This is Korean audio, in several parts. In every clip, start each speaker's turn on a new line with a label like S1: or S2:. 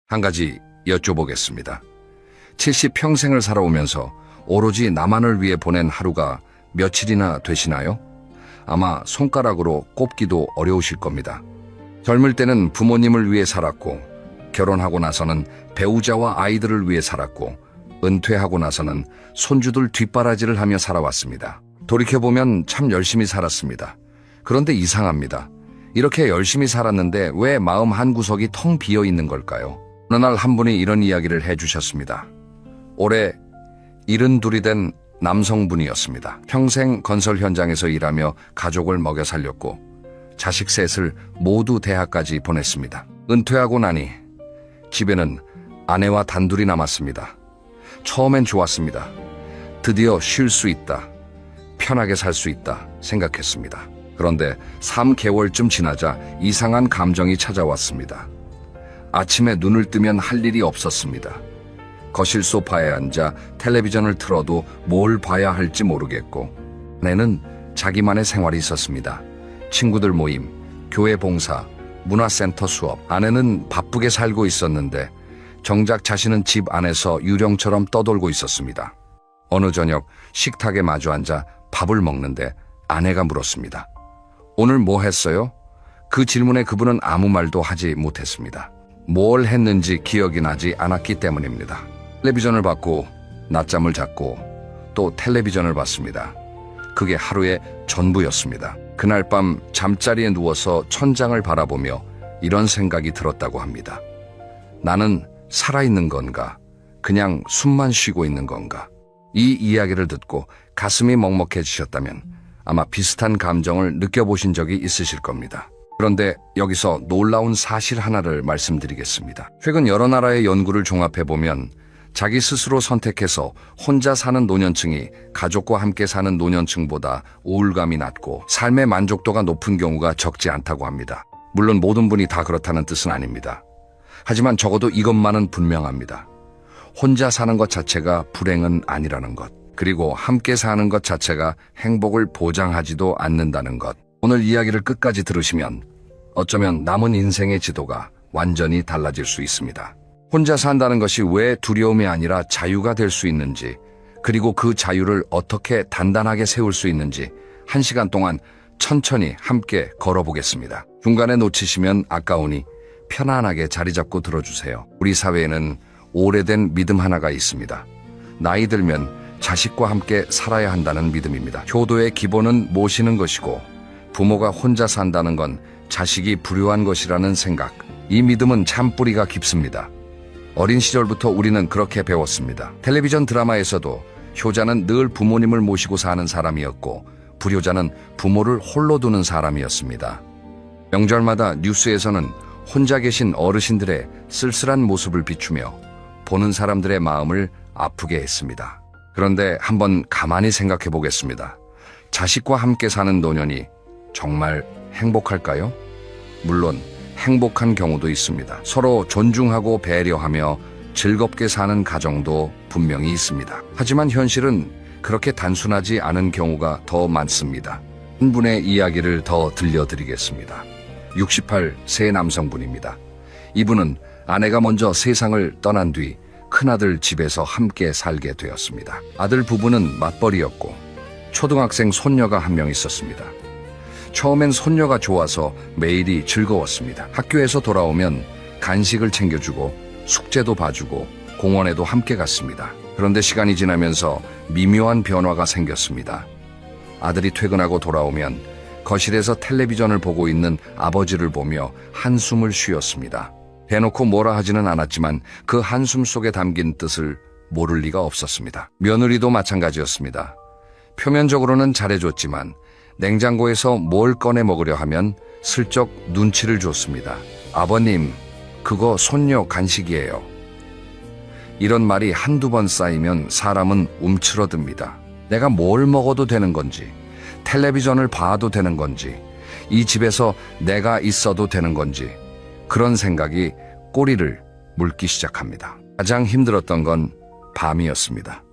S1: 한 가지 여쭤보겠습니다. 70평생을 살아오면서 오로지 나만을 위해 보낸 하루가 며칠이나 되시나요? 아마 손가락으로 꼽기도 어려우실 겁니다. 젊을 때는 부모님을 위해 살았고, 결혼하고 나서는 배우자와 아이들을 위해 살았고, 은퇴하고 나서는 손주들 뒷바라지를 하며 살아왔습니다. 돌이켜보면 참 열심히 살았습니다. 그런데 이상합니다. 이렇게 열심히 살았는데 왜 마음 한구석이 텅 비어 있는 걸까요? 어느 날 한 분이 이런 이야기를 해주셨습니다. 올해 72이 된 남성분이었습니다. 평생 건설 현장에서 일하며 가족을 먹여 살렸고 자식 셋을 모두 대학까지 보냈습니다. 은퇴하고 나니 집에는 아내와 단둘이 남았습니다. 처음엔 좋았습니다. 드디어 쉴 수 있다. 편하게 살 수 있다 생각했습니다. 그런데 3개월쯤 지나자 이상한 감정이 찾아왔습니다. 아침에 눈을 뜨면 할 일이 없었습니다. 거실 소파에 앉아 텔레비전을 틀어도 뭘 봐야 할지 모르겠고, 아내는 자기만의 생활이 있었습니다. 친구들 모임, 교회 봉사, 문화센터 수업. 아내는 바쁘게 살고 있었는데 정작 자신은 집 안에서 유령처럼 떠돌고 있었습니다. 어느 저녁 식탁에 마주 앉아 밥을 먹는데 아내가 물었습니다. 오늘 뭐 했어요? 그 질문에 그분은 아무 말도 하지 못했습니다. 뭘 했는지 기억이 나지 않았기 때문입니다. 텔레비전을 봤고 낮잠을 잤고 또 텔레비전을 봤습니다. 그게 하루의 전부였습니다. 그날 밤 잠자리에 누워서 천장을 바라보며 이런 생각이 들었다고 합니다. 나는 살아있는 건가? 그냥 숨만 쉬고 있는 건가? 이 이야기를 듣고 가슴이 먹먹해지셨다면 아마 비슷한 감정을 느껴보신 적이 있으실 겁니다. 그런데 여기서 놀라운 사실 하나를 말씀드리겠습니다. 최근 여러 나라의 연구를 종합해보면 자기 스스로 선택해서 혼자 사는 노년층이 가족과 함께 사는 노년층보다 우울감이 낮고 삶의 만족도가 높은 경우가 적지 않다고 합니다. 물론 모든 분이 다 그렇다는 뜻은 아닙니다. 하지만 적어도 이것만은 분명합니다. 혼자 사는 것 자체가 불행은 아니라는 것, 그리고 함께 사는 것 자체가 행복을 보장하지도 않는다는 것. 오늘 이야기를 끝까지 들으시면 어쩌면 남은 인생의 지도가 완전히 달라질 수 있습니다. 혼자 산다는 것이 왜 두려움이 아니라 자유가 될 수 있는지, 그리고 그 자유를 어떻게 단단하게 세울 수 있는지 1시간 동안 천천히 함께 걸어보겠습니다. 중간에 놓치시면 아까우니 편안하게 자리 잡고 들어주세요. 우리 사회에는 오래된 믿음 하나가 있습니다. 나이 들면 자식과 함께 살아야 한다는 믿음입니다. 효도의 기본은 모시는 것이고 부모가 혼자 산다는 건 자식이 불효한 것이라는 생각. 이 믿음은 참 뿌리가 깊습니다. 어린 시절부터 우리는 그렇게 배웠습니다. 텔레비전 드라마에서도 효자는 늘 부모님을 모시고 사는 사람이었고 불효자는 부모를 홀로 두는 사람이었습니다. 명절마다 뉴스에서는 혼자 계신 어르신들의 쓸쓸한 모습을 비추며 보는 사람들의 마음을 아프게 했습니다. 그런데 한번 가만히 생각해 보겠습니다. 자식과 함께 사는 노년이 정말 행복할까요? 물론 행복한 경우도 있습니다. 서로 존중하고 배려하며 즐겁게 사는 가정도 분명히 있습니다. 하지만 현실은 그렇게 단순하지 않은 경우가 더 많습니다. 한 분의 이야기를 더 들려드리겠습니다. 68세 남성분입니다. 이분은 아내가 먼저 세상을 떠난 뒤 큰아들 집에서 함께 살게 되었습니다. 아들 부부는 맞벌이였고 초등학생 손녀가 한 명 있었습니다. 처음엔 손녀가 좋아서 매일이 즐거웠습니다. 학교에서 돌아오면 간식을 챙겨주고 숙제도 봐주고 공원에도 함께 갔습니다. 그런데 시간이 지나면서 미묘한 변화가 생겼습니다. 아들이 퇴근하고 돌아오면 거실에서 텔레비전을 보고 있는 아버지를 보며 한숨을 쉬었습니다. 대놓고 뭐라 하지는 않았지만 그 한숨 속에 담긴 뜻을 모를 리가 없었습니다. 며느리도 마찬가지였습니다. 표면적으로는 잘해줬지만 냉장고에서 뭘 꺼내 먹으려 하면 슬쩍 눈치를 줬습니다. 아버님, 그거 손녀 간식이에요. 이런 말이 한두 번 쌓이면 사람은 움츠러듭니다. 내가 뭘 먹어도 되는 건지, 텔레비전을 봐도 되는 건지, 이 집에서 내가 있어도 되는 건지, 그런 생각이 꼬리를 물기 시작합니다. 가장 힘들었던 건 밤이었습니다.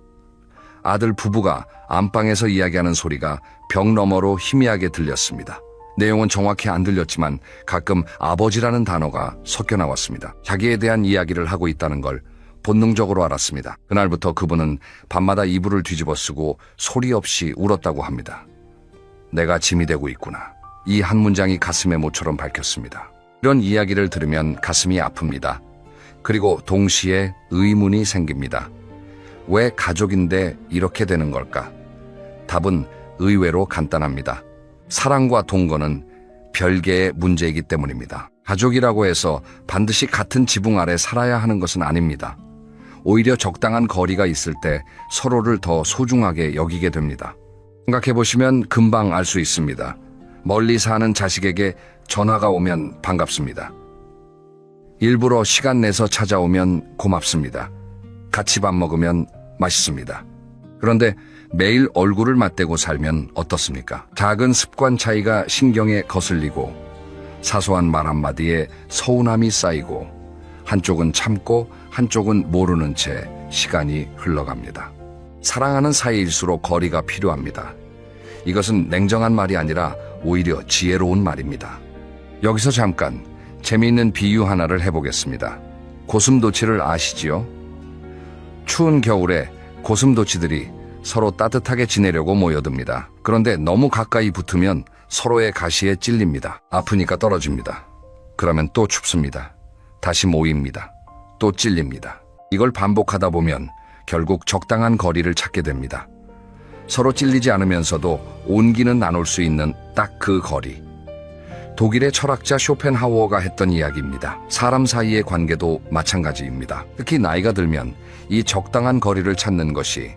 S1: 아들 부부가 안방에서 이야기하는 소리가 벽 너머로 희미하게 들렸습니다. 내용은 정확히 안 들렸지만 가끔 아버지라는 단어가 섞여 나왔습니다. 자기에 대한 이야기를 하고 있다는 걸 본능적으로 알았습니다. 그날부터 그분은 밤마다 이불을 뒤집어 쓰고 소리 없이 울었다고 합니다. 내가 짐이 되고 있구나. 이 한 문장이 가슴의 모처럼 밝혔습니다. 이런 이야기를 들으면 가슴이 아픕니다. 그리고 동시에 의문이 생깁니다. 왜 가족인데 이렇게 되는 걸까? 답은 의외로 간단합니다. 사랑과 동거는 별개의 문제이기 때문입니다. 가족이라고 해서 반드시 같은 지붕 아래 살아야 하는 것은 아닙니다. 오히려 적당한 거리가 있을 때 서로를 더 소중하게 여기게 됩니다. 생각해보시면 금방 알 수 있습니다. 멀리 사는 자식에게 전화가 오면 반갑습니다. 일부러 시간 내서 찾아오면 고맙습니다. 같이 밥 먹으면 맛있습니다. 그런데 매일 얼굴을 맞대고 살면 어떻습니까? 작은 습관 차이가 신경에 거슬리고 사소한 말 한마디에 서운함이 쌓이고 한쪽은 참고 한쪽은 모르는 채 시간이 흘러갑니다. 사랑하는 사이일수록 거리가 필요합니다. 이것은 냉정한 말이 아니라 오히려 지혜로운 말입니다. 여기서 잠깐 재미있는 비유 하나를 해보겠습니다. 고슴도치를 아시지요? 추운 겨울에 고슴도치들이 서로 따뜻하게 지내려고 모여듭니다. 그런데 너무 가까이 붙으면 서로의 가시에 찔립니다. 아프니까 떨어집니다. 그러면 또 춥습니다. 다시 모입니다. 또 찔립니다. 이걸 반복하다 보면 결국 적당한 거리를 찾게 됩니다. 서로 찔리지 않으면서도 온기는 나눌 수 있는 딱 그 거리. 독일의 철학자 쇼펜하우어가 했던 이야기입니다. 사람 사이의 관계도 마찬가지입니다. 특히 나이가 들면 이 적당한 거리를 찾는 것이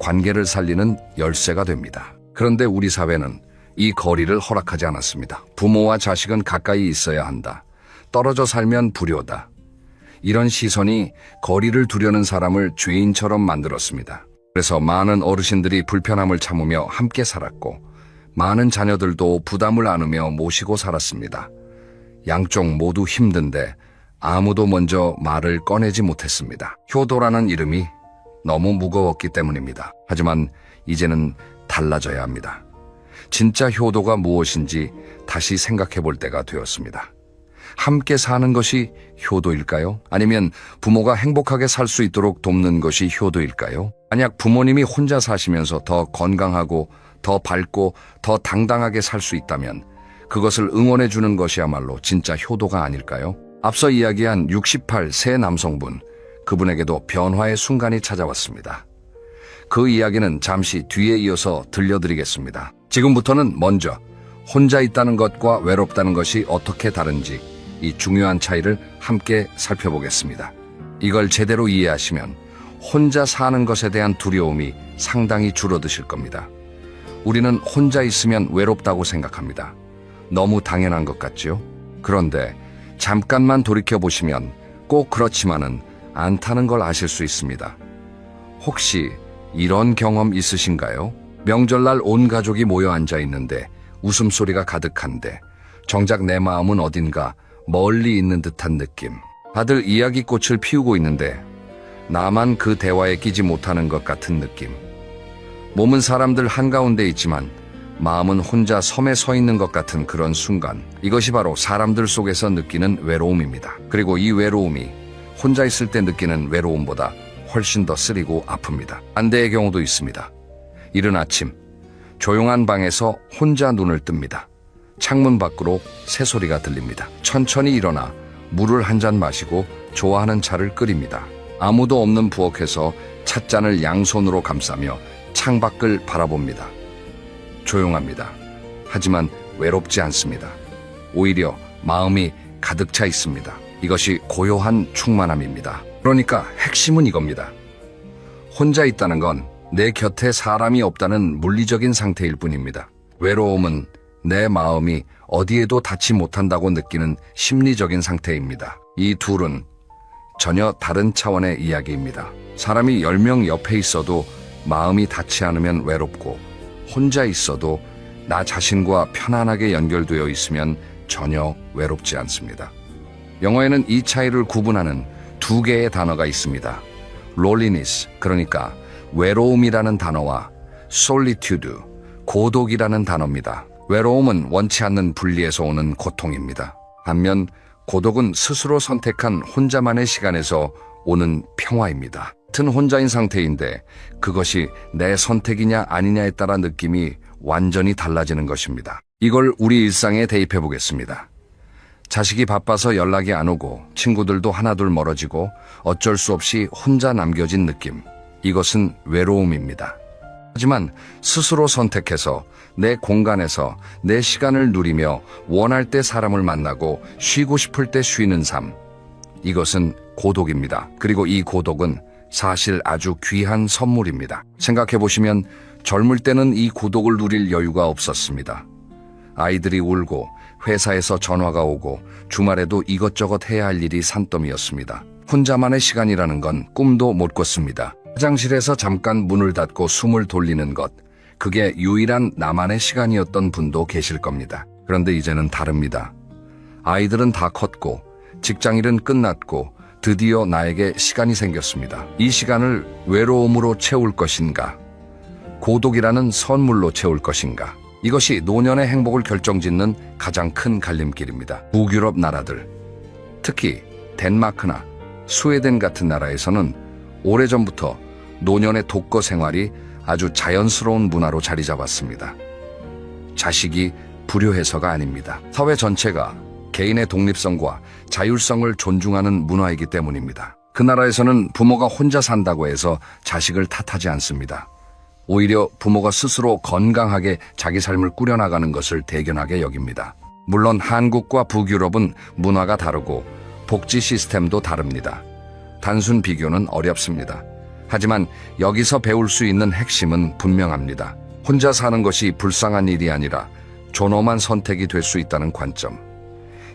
S1: 관계를 살리는 열쇠가 됩니다. 그런데 우리 사회는 이 거리를 허락하지 않았습니다. 부모와 자식은 가까이 있어야 한다. 떨어져 살면 불효다. 이런 시선이 거리를 두려는 사람을 죄인처럼 만들었습니다. 그래서 많은 어르신들이 불편함을 참으며 함께 살았고 많은 자녀들도 부담을 안으며 모시고 살았습니다. 양쪽 모두 힘든데 아무도 먼저 말을 꺼내지 못했습니다. 효도라는 이름이 너무 무거웠기 때문입니다. 하지만 이제는 달라져야 합니다. 진짜 효도가 무엇인지 다시 생각해 볼 때가 되었습니다. 함께 사는 것이 효도일까요? 아니면 부모가 행복하게 살 수 있도록 돕는 것이 효도일까요? 만약 부모님이 혼자 사시면서 더 건강하고 더 밝고 더 당당하게 살 수 있다면 그것을 응원해 주는 것이야말로 진짜 효도가 아닐까요? 앞서 이야기한 68세 남성분, 그분에게도 변화의 순간이 찾아왔습니다. 그 이야기는 잠시 뒤에 이어서 들려드리겠습니다. 지금부터는 먼저 혼자 있다는 것과 외롭다는 것이 어떻게 다른지 이 중요한 차이를 함께 살펴보겠습니다. 이걸 제대로 이해하시면 혼자 사는 것에 대한 두려움이 상당히 줄어드실 겁니다. 우리는 혼자 있으면 외롭다고 생각합니다. 너무 당연한 것 같지요? 그런데 잠깐만 돌이켜보시면 꼭 그렇지만은 않다는 걸 아실 수 있습니다. 혹시 이런 경험 있으신가요? 명절날 온 가족이 모여 앉아 있는데 웃음소리가 가득한데 정작 내 마음은 어딘가 멀리 있는 듯한 느낌. 다들 이야기꽃을 피우고 있는데 나만 그 대화에 끼지 못하는 것 같은 느낌. 몸은 사람들 한가운데 있지만 마음은 혼자 섬에 서 있는 것 같은 그런 순간. 이것이 바로 사람들 속에서 느끼는 외로움입니다. 그리고 이 외로움이 혼자 있을 때 느끼는 외로움보다 훨씬 더 쓰리고 아픕니다. 반대의 경우도 있습니다. 이른 아침 조용한 방에서 혼자 눈을 뜹니다. 창문 밖으로 새소리가 들립니다. 천천히 일어나 물을 한 잔 마시고 좋아하는 차를 끓입니다. 아무도 없는 부엌에서 찻잔을 양손으로 감싸며 창밖을 바라봅니다. 조용합니다. 하지만 외롭지 않습니다. 오히려 마음이 가득 차 있습니다. 이것이 고요한 충만함입니다. 그러니까 핵심은 이겁니다. 혼자 있다는 건 내 곁에 사람이 없다는 물리적인 상태일 뿐입니다. 외로움은 내 마음이 어디에도 닿지 못한다고 느끼는 심리적인 상태입니다. 이 둘은 전혀 다른 차원의 이야기입니다. 사람이 10명 옆에 있어도 마음이 닿지 않으면 외롭고 혼자 있어도 나 자신과 편안하게 연결되어 있으면 전혀 외롭지 않습니다. 영어에는 이 차이를 구분하는 두 개의 단어가 있습니다. loneliness, 그러니까 외로움이라는 단어와 solitude, 고독이라는 단어입니다. 외로움은 원치 않는 분리에서 오는 고통입니다. 반면 고독은 스스로 선택한 혼자만의 시간에서 오는 평화입니다. 같은 혼자인 상태인데 그것이 내 선택이냐 아니냐에 따라 느낌이 완전히 달라지는 것입니다. 이걸 우리 일상에 대입해 보겠습니다. 자식이 바빠서 연락이 안 오고 친구들도 하나둘 멀어지고 어쩔 수 없이 혼자 남겨진 느낌. 이것은 외로움입니다. 하지만 스스로 선택해서 내 공간에서 내 시간을 누리며 원할 때 사람을 만나고 쉬고 싶을 때 쉬는 삶. 이것은 고독입니다. 그리고 이 고독은 사실 아주 귀한 선물입니다. 생각해 보시면 젊을 때는 이 고독을 누릴 여유가 없었습니다. 아이들이 울고 회사에서 전화가 오고 주말에도 이것저것 해야 할 일이 산더미였습니다. 혼자만의 시간이라는 건 꿈도 못 꿨습니다. 화장실에서 잠깐 문을 닫고 숨을 돌리는 것, 그게 유일한 나만의 시간이었던 분도 계실 겁니다. 그런데 이제는 다릅니다. 아이들은 다 컸고 직장일은 끝났고 드디어 나에게 시간이 생겼습니다. 이 시간을 외로움으로 채울 것인가? 고독이라는 선물로 채울 것인가? 이것이 노년의 행복을 결정짓는 가장 큰 갈림길입니다. 북유럽 나라들, 특히 덴마크나 스웨덴 같은 나라에서는 오래전부터 노년의 독거 생활이 아주 자연스러운 문화로 자리 잡았습니다. 자식이 불효해서가 아닙니다. 사회 전체가 개인의 독립성과 자율성을 존중하는 문화이기 때문입니다. 그 나라에서는 부모가 혼자 산다고 해서 자식을 탓하지 않습니다. 오히려 부모가 스스로 건강하게 자기 삶을 꾸려나가는 것을 대견하게 여깁니다. 물론 한국과 북유럽은 문화가 다르고 복지 시스템도 다릅니다. 단순 비교는 어렵습니다. 하지만 여기서 배울 수 있는 핵심은 분명합니다. 혼자 사는 것이 불쌍한 일이 아니라 존엄한 선택이 될 수 있다는 관점.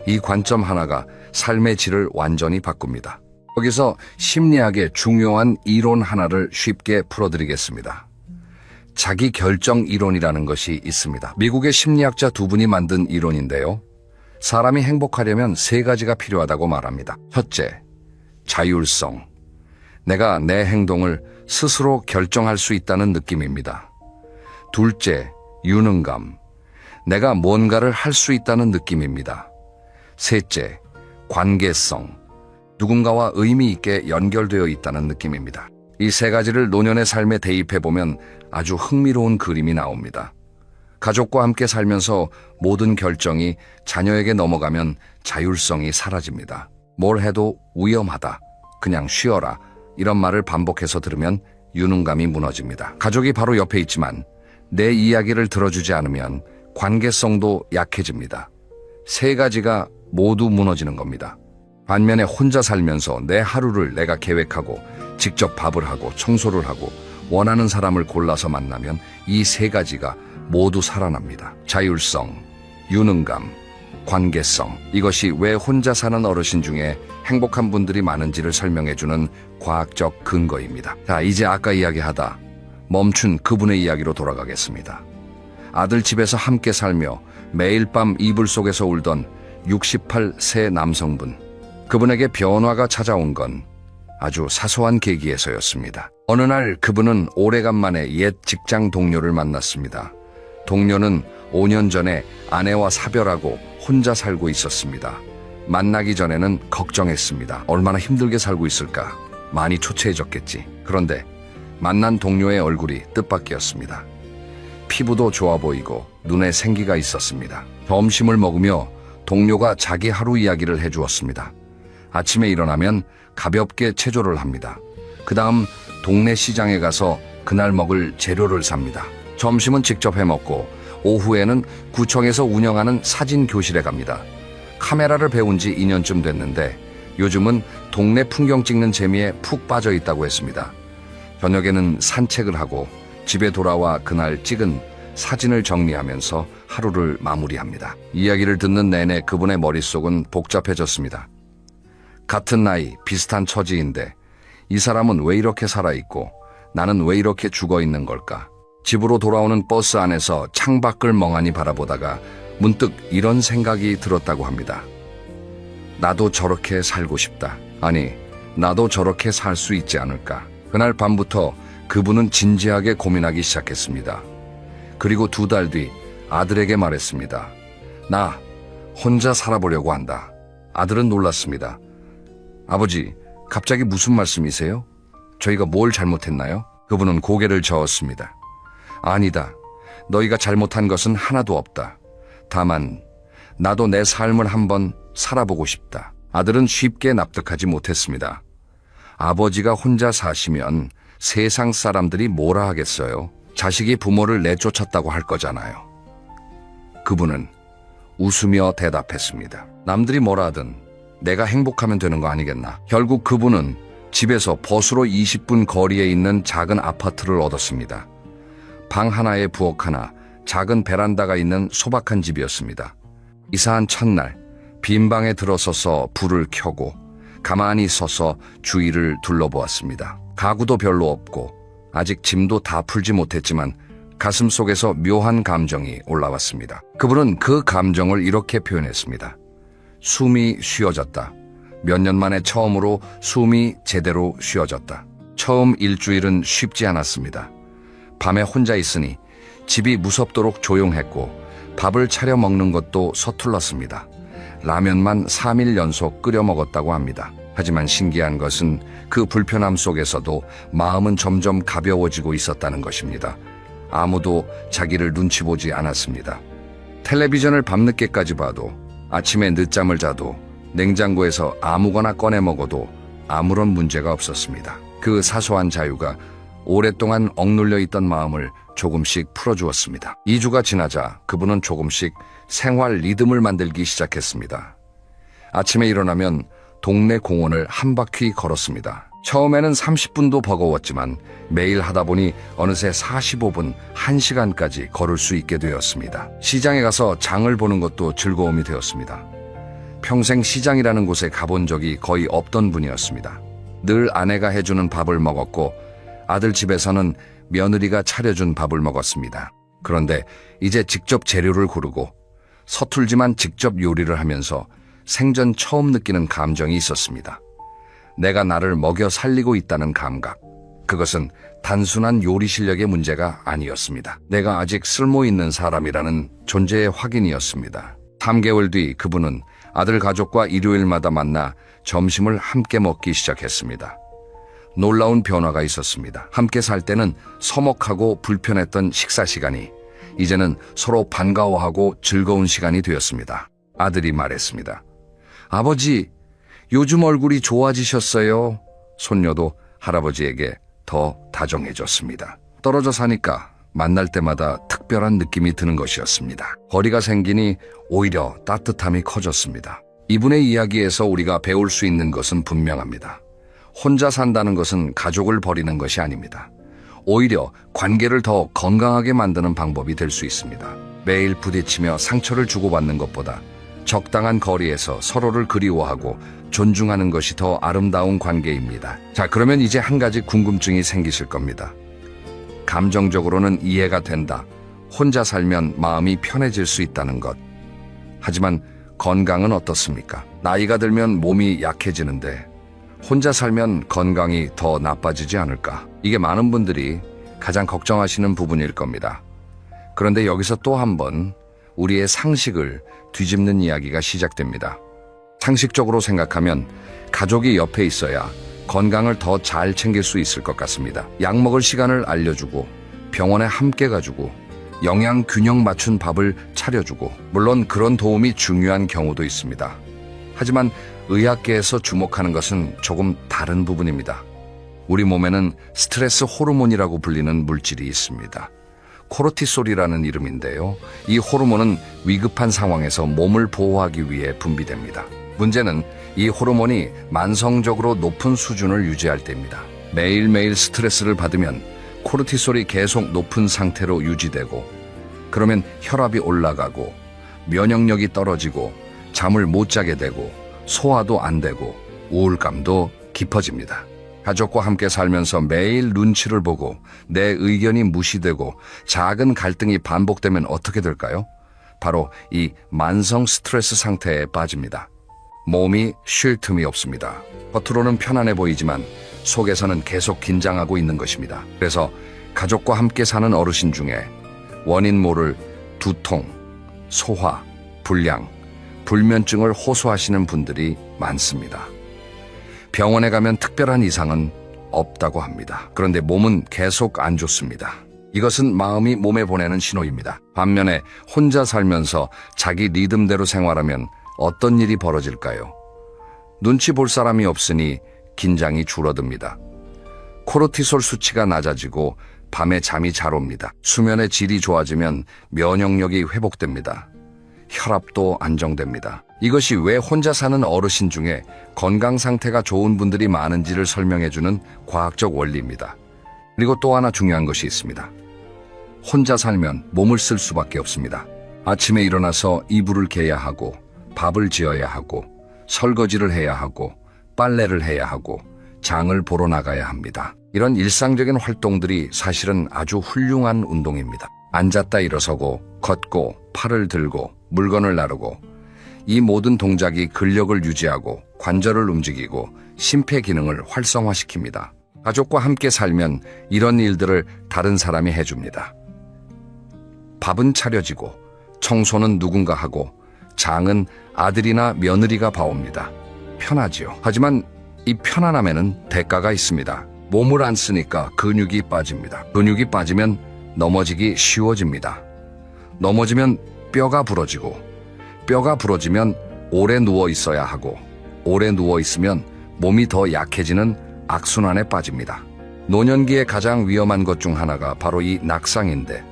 S1: 이 관점 하나가 삶의 질을 완전히 바꿉니다. 여기서 심리학의 중요한 이론 하나를 쉽게 풀어드리겠습니다. 자기 결정 이론이라는 것이 있습니다. 미국의 심리학자 두 분이 만든 이론인데요. 사람이 행복하려면 세 가지가 필요하다고 말합니다. 첫째, 자율성. 내가 내 행동을 스스로 결정할 수 있다는 느낌입니다. 둘째, 유능감. 내가 뭔가를 할 수 있다는 느낌입니다. 셋째, 관계성. 누군가와 의미 있게 연결되어 있다는 느낌입니다. 이 세 가지를 노년의 삶에 대입해보면 아주 흥미로운 그림이 나옵니다. 가족과 함께 살면서 모든 결정이 자녀에게 넘어가면 자율성이 사라집니다. 뭘 해도 위험하다, 그냥 쉬어라, 이런 말을 반복해서 들으면 유능감이 무너집니다. 가족이 바로 옆에 있지만 내 이야기를 들어주지 않으면 관계성도 약해집니다. 세 가지가 모두 무너지는 겁니다. 반면에 혼자 살면서 내 하루를 내가 계획하고 직접 밥을 하고 청소를 하고 원하는 사람을 골라서 만나면 이 세 가지가 모두 살아납니다. 자율성, 유능감, 관계성. 이것이 왜 혼자 사는 어르신 중에 행복한 분들이 많은지를 설명해주는 과학적 근거입니다. 자, 이제 아까 이야기하다 멈춘 그분의 이야기로 돌아가겠습니다. 아들 집에서 함께 살며 매일 밤 이불 속에서 울던 68세 남성분. 그분에게 변화가 찾아온 건 아주 사소한 계기에서였습니다. 어느 날 그분은 오래간만에 옛 직장 동료를 만났습니다. 동료는 5년 전에 아내와 사별하고 혼자 살고 있었습니다. 만나기 전에는 걱정했습니다. 얼마나 힘들게 살고 있을까? 많이 초췌해졌겠지. 그런데 만난 동료의 얼굴이 뜻밖이었습니다. 피부도 좋아 보이고 눈에 생기가 있었습니다. 점심을 먹으며 동료가 자기 하루 이야기를 해주었습니다. 아침에 일어나면 가볍게 체조를 합니다. 그 다음 동네 시장에 가서 그날 먹을 재료를 삽니다. 점심은 직접 해먹고 오후에는 구청에서 운영하는 사진 교실에 갑니다. 카메라를 배운 지 2년쯤 됐는데 요즘은 동네 풍경 찍는 재미에 푹 빠져 있다고 했습니다. 저녁에는 산책을 하고 집에 돌아와 그날 찍은 사진을 정리하면서 하루를 마무리합니다. 이야기를 듣는 내내 그분의 머릿속은 복잡해졌습니다. 같은 나이, 비슷한 처지인데 이 사람은 왜 이렇게 살아있고 나는 왜 이렇게 죽어있는 걸까? 집으로 돌아오는 버스 안에서 창밖을 멍하니 바라보다가 문득 이런 생각이 들었다고 합니다. 나도 저렇게 살고 싶다. 아니, 나도 저렇게 살 수 있지 않을까? 그날 밤부터 그분은 진지하게 고민하기 시작했습니다. 그리고 2달 뒤 아들에게 말했습니다. 나 혼자 살아보려고 한다. 아들은 놀랐습니다. 아버지, 갑자기 무슨 말씀이세요? 저희가 뭘 잘못했나요? 그분은 고개를 저었습니다. 아니다. 너희가 잘못한 것은 하나도 없다. 다만 나도 내 삶을 한번 살아보고 싶다. 아들은 쉽게 납득하지 못했습니다. 아버지가 혼자 사시면 세상 사람들이 뭐라 하겠어요? 자식이 부모를 내쫓았다고 할 거잖아요. 그분은 웃으며 대답했습니다. 남들이 뭐라 하든 내가 행복하면 되는 거 아니겠나? 결국 그분은 집에서 버스로 20분 거리에 있는 작은 아파트를 얻었습니다. 방 하나에 부엌 하나, 작은 베란다가 있는 소박한 집이었습니다. 이사한 첫날, 빈 방에 들어서서 불을 켜고 가만히 서서 주위를 둘러보았습니다. 가구도 별로 없고 아직 짐도 다 풀지 못했지만 가슴속에서 묘한 감정이 올라왔습니다. 그분은 그 감정을 이렇게 표현했습니다. 숨이 쉬어졌다. 몇 년 만에 처음으로 숨이 제대로 쉬어졌다. 처음 일주일은 쉽지 않았습니다. 밤에 혼자 있으니 집이 무섭도록 조용했고 밥을 차려 먹는 것도 서툴렀습니다. 라면만 3일 연속 끓여 먹었다고 합니다. 하지만 신기한 것은 그 불편함 속에서도 마음은 점점 가벼워지고 있었다는 것입니다. 아무도 자기를 눈치 보지 않았습니다. 텔레비전을 밤늦게까지 봐도, 아침에 늦잠을 자도, 냉장고에서 아무거나 꺼내 먹어도 아무런 문제가 없었습니다. 그 사소한 자유가 오랫동안 억눌려 있던 마음을 조금씩 풀어주었습니다. 2주가 지나자 그분은 조금씩 생활 리듬을 만들기 시작했습니다. 아침에 일어나면 동네 공원을 한 바퀴 걸었습니다. 처음에는 30분도 버거웠지만 매일 하다 보니 어느새 45분, 1시간까지 걸을 수 있게 되었습니다. 시장에 가서 장을 보는 것도 즐거움이 되었습니다. 평생 시장이라는 곳에 가본 적이 거의 없던 분이었습니다. 늘 아내가 해주는 밥을 먹었고 아들 집에서는 며느리가 차려준 밥을 먹었습니다. 그런데 이제 직접 재료를 고르고 서툴지만 직접 요리를 하면서 생전 처음 느끼는 감정이 있었습니다. 내가 나를 먹여 살리고 있다는 감각. 그것은 단순한 요리 실력의 문제가 아니었습니다. 내가 아직 쓸모있는 사람이라는 존재의 확인이었습니다. 3개월 뒤 그분은 아들 가족과 일요일마다 만나 점심을 함께 먹기 시작했습니다. 놀라운 변화가 있었습니다. 함께 살 때는 서먹하고 불편했던 식사 시간이 이제는 서로 반가워하고 즐거운 시간이 되었습니다. 아들이 말했습니다. 아버지, 요즘 얼굴이 좋아지셨어요. 손녀도 할아버지에게 더 다정해졌습니다. 떨어져 사니까 만날 때마다 특별한 느낌이 드는 것이었습니다. 거리가 생기니 오히려 따뜻함이 커졌습니다. 이분의 이야기에서 우리가 배울 수 있는 것은 분명합니다. 혼자 산다는 것은 가족을 버리는 것이 아닙니다. 오히려 관계를 더 건강하게 만드는 방법이 될 수 있습니다. 매일 부딪히며 상처를 주고받는 것보다 적당한 거리에서 서로를 그리워하고 존중하는 것이 더 아름다운 관계입니다. 자, 그러면 이제 한 가지 궁금증이 생기실 겁니다. 감정적으로는 이해가 된다. 혼자 살면 마음이 편해질 수 있다는 것. 하지만 건강은 어떻습니까? 나이가 들면 몸이 약해지는데 혼자 살면 건강이 더 나빠지지 않을까? 이게 많은 분들이 가장 걱정하시는 부분일 겁니다. 그런데 여기서 또 한 번 우리의 상식을 뒤집는 이야기가 시작됩니다. 상식적으로 생각하면 가족이 옆에 있어야 건강을 더 잘 챙길 수 있을 것 같습니다. 약 먹을 시간을 알려주고 병원에 함께 가주고 영양 균형 맞춘 밥을 차려주고, 물론 그런 도움이 중요한 경우도 있습니다. 하지만 의학계에서 주목하는 것은 조금 다른 부분입니다. 우리 몸에는 스트레스 호르몬이라고 불리는 물질이 있습니다. 코르티솔이라는 이름인데요. 이 호르몬은 위급한 상황에서 몸을 보호하기 위해 분비됩니다. 문제는 이 호르몬이 만성적으로 높은 수준을 유지할 때입니다. 매일매일 스트레스를 받으면 코르티솔이 계속 높은 상태로 유지되고, 그러면 혈압이 올라가고 면역력이 떨어지고 잠을 못 자게 되고 소화도 안 되고 우울감도 깊어집니다. 가족과 함께 살면서 매일 눈치를 보고 내 의견이 무시되고 작은 갈등이 반복되면 어떻게 될까요? 바로 이 만성 스트레스 상태에 빠집니다. 몸이 쉴 틈이 없습니다. 겉으로는 편안해 보이지만 속에서는 계속 긴장하고 있는 것입니다. 그래서 가족과 함께 사는 어르신 중에 원인 모를 두통, 소화, 불량, 불면증을 호소하시는 분들이 많습니다. 병원에 가면 특별한 이상은 없다고 합니다. 그런데 몸은 계속 안 좋습니다. 이것은 마음이 몸에 보내는 신호입니다. 반면에 혼자 살면서 자기 리듬대로 생활하면 어떤 일이 벌어질까요? 눈치 볼 사람이 없으니 긴장이 줄어듭니다. 코르티솔 수치가 낮아지고 밤에 잠이 잘 옵니다. 수면의 질이 좋아지면 면역력이 회복됩니다. 혈압도 안정됩니다. 이것이 왜 혼자 사는 어르신 중에 건강 상태가 좋은 분들이 많은지를 설명해주는 과학적 원리입니다. 그리고 또 하나 중요한 것이 있습니다. 혼자 살면 몸을 쓸 수밖에 없습니다. 아침에 일어나서 이불을 개야 하고, 밥을 지어야 하고, 설거지를 해야 하고, 빨래를 해야 하고, 장을 보러 나가야 합니다. 이런 일상적인 활동들이 사실은 아주 훌륭한 운동입니다. 앉았다 일어서고, 걷고, 팔을 들고, 물건을 나르고, 이 모든 동작이 근력을 유지하고 관절을 움직이고 심폐 기능을 활성화시킵니다. 가족과 함께 살면 이런 일들을 다른 사람이 해줍니다. 밥은 차려지고, 청소는 누군가 하고, 장은 아들이나 며느리가 봐옵니다. 편하지요. 하지만 이 편안함에는 대가가 있습니다. 몸을 안 쓰니까 근육이 빠집니다. 근육이 빠지면 넘어지기 쉬워집니다. 넘어지면 뼈가 부러지고, 뼈가 부러지면 오래 누워 있어야 하고, 오래 누워 있으면 몸이 더 약해지는 악순환에 빠집니다. 노년기에 가장 위험한 것 중 하나가 바로 이 낙상인데,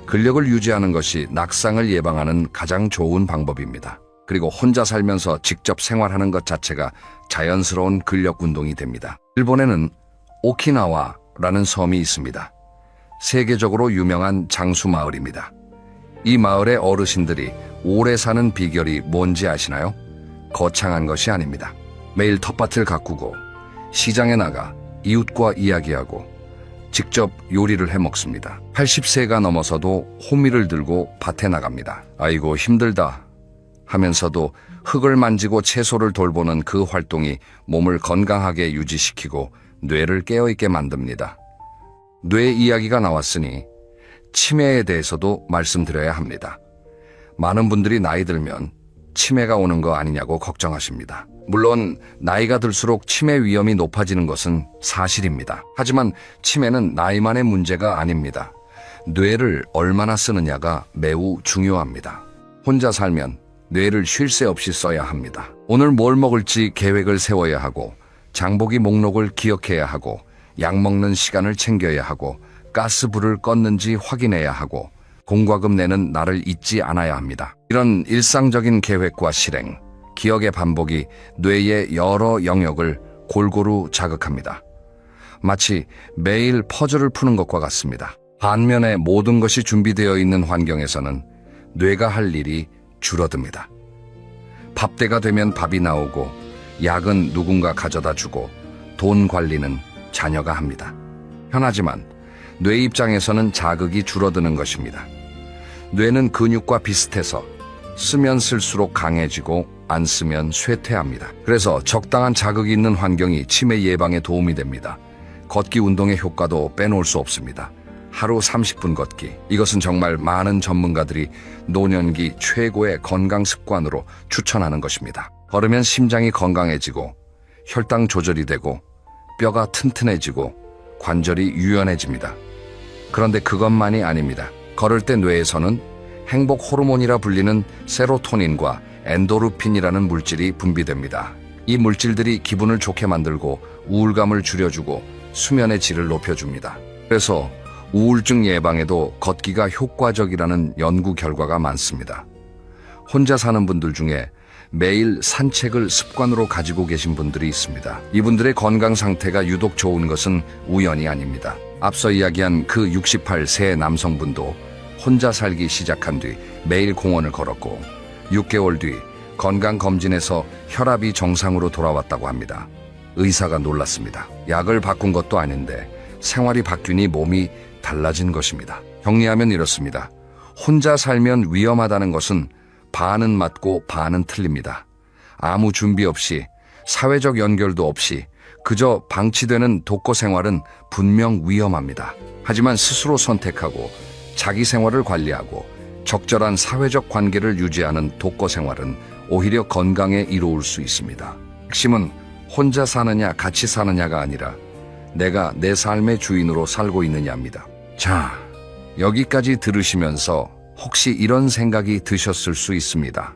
S1: 근력을 유지하는 것이 낙상을 예방하는 가장 좋은 방법입니다. 그리고 혼자 살면서 직접 생활하는 것 자체가 자연스러운 근력 운동이 됩니다. 일본에는 오키나와라는 섬이 있습니다. 세계적으로 유명한 장수 마을입니다. 이 마을의 어르신들이 오래 사는 비결이 뭔지 아시나요? 거창한 것이 아닙니다. 매일 텃밭을 가꾸고, 시장에 나가 이웃과 이야기하고, 직접 요리를 해 먹습니다. 80세가 넘어서도 호미를 들고 밭에 나갑니다. 아이고 힘들다 하면서도 흙을 만지고 채소를 돌보는 그 활동이 몸을 건강하게 유지시키고 뇌를 깨어있게 만듭니다. 뇌 이야기가 나왔으니 치매에 대해서도 말씀드려야 합니다. 많은 분들이 나이 들면 치매가 오는 거 아니냐고 걱정하십니다. 물론 나이가 들수록 치매 위험이 높아지는 것은 사실입니다. 하지만 치매는 나이만의 문제가 아닙니다. 뇌를 얼마나 쓰느냐가 매우 중요합니다. 혼자 살면 뇌를 쉴 새 없이 써야 합니다. 오늘 뭘 먹을지 계획을 세워야 하고, 장보기 목록을 기억해야 하고, 약 먹는 시간을 챙겨야 하고, 가스불을 껐는지 확인해야 하고, 공과금 내는 나를 잊지 않아야 합니다. 이런 일상적인 계획과 실행, 기억의 반복이 뇌의 여러 영역을 골고루 자극합니다. 마치 매일 퍼즐을 푸는 것과 같습니다. 반면에 모든 것이 준비되어 있는 환경에서는 뇌가 할 일이 줄어듭니다. 밥때가 되면 밥이 나오고, 약은 누군가 가져다 주고, 돈 관리는 자녀가 합니다. 편하지만 뇌 입장에서는 자극이 줄어드는 것입니다. 뇌는 근육과 비슷해서 쓰면 쓸수록 강해지고 안 쓰면 쇠퇴합니다. 그래서 적당한 자극이 있는 환경이 치매 예방에 도움이 됩니다. 걷기 운동의 효과도 빼놓을 수 없습니다. 하루 30분 걷기. 이것은 정말 많은 전문가들이 노년기 최고의 건강 습관으로 추천하는 것입니다. 걸으면 심장이 건강해지고, 혈당 조절이 되고, 뼈가 튼튼해지고, 관절이 유연해집니다. 그런데 그것만이 아닙니다. 걸을 때 뇌에서는 행복 호르몬이라 불리는 세로토닌과 엔도르핀이라는 물질이 분비됩니다. 이 물질들이 기분을 좋게 만들고 우울감을 줄여주고 수면의 질을 높여줍니다. 그래서 우울증 예방에도 걷기가 효과적이라는 연구 결과가 많습니다. 혼자 사는 분들 중에 매일 산책을 습관으로 가지고 계신 분들이 있습니다. 이분들의 건강 상태가 유독 좋은 것은 우연이 아닙니다. 앞서 이야기한 그 68세 남성분도 혼자 살기 시작한 뒤 매일 공원을 걸었고, 6개월 뒤 건강검진에서 혈압이 정상으로 돌아왔다고 합니다. 의사가 놀랐습니다. 약을 바꾼 것도 아닌데 생활이 바뀌니 몸이 달라진 것입니다. 정리하면 이렇습니다. 혼자 살면 위험하다는 것은 반은 맞고 반은 틀립니다. 아무 준비 없이, 사회적 연결도 없이 그저 방치되는 독거 생활은 분명 위험합니다. 하지만 스스로 선택하고 자기 생활을 관리하고 적절한 사회적 관계를 유지하는 독거 생활은 오히려 건강에 이로울 수 있습니다. 핵심은 혼자 사느냐 같이 사느냐가 아니라 내가 내 삶의 주인으로 살고 있느냐입니다. 자, 여기까지 들으시면서 혹시 이런 생각이 드셨을 수 있습니다.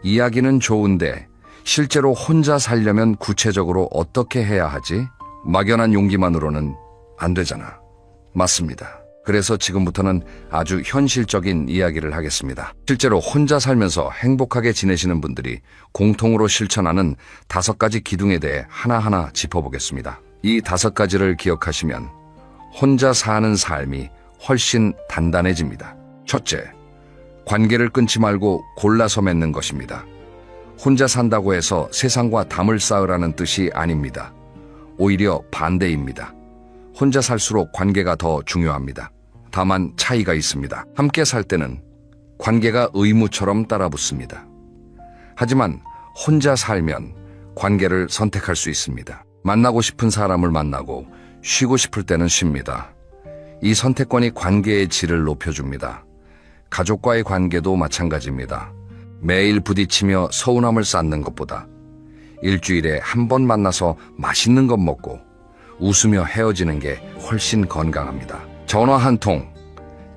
S1: 이야기는 좋은데 실제로 혼자 살려면 구체적으로 어떻게 해야 하지? 막연한 용기만으로는 안 되잖아. 맞습니다. 그래서 지금부터는 아주 현실적인 이야기를 하겠습니다. 실제로 혼자 살면서 행복하게 지내시는 분들이 공통으로 실천하는 5가지 기둥에 대해 하나하나 짚어보겠습니다. 이 5가지를 기억하시면 혼자 사는 삶이 훨씬 단단해집니다. 첫째, 관계를 끊지 말고 골라서 맺는 것입니다. 혼자 산다고 해서 세상과 담을 쌓으라는 뜻이 아닙니다. 오히려 반대입니다. 혼자 살수록 관계가 더 중요합니다. 다만 차이가 있습니다. 함께 살 때는 관계가 의무처럼 따라붙습니다. 하지만 혼자 살면 관계를 선택할 수 있습니다. 만나고 싶은 사람을 만나고 쉬고 싶을 때는 쉽니다. 이 선택권이 관계의 질을 높여줍니다. 가족과의 관계도 마찬가지입니다. 매일 부딪히며 서운함을 쌓는 것보다 일주일에 한 번 만나서 맛있는 것 먹고 웃으며 헤어지는 게 훨씬 건강합니다. 전화 한 통,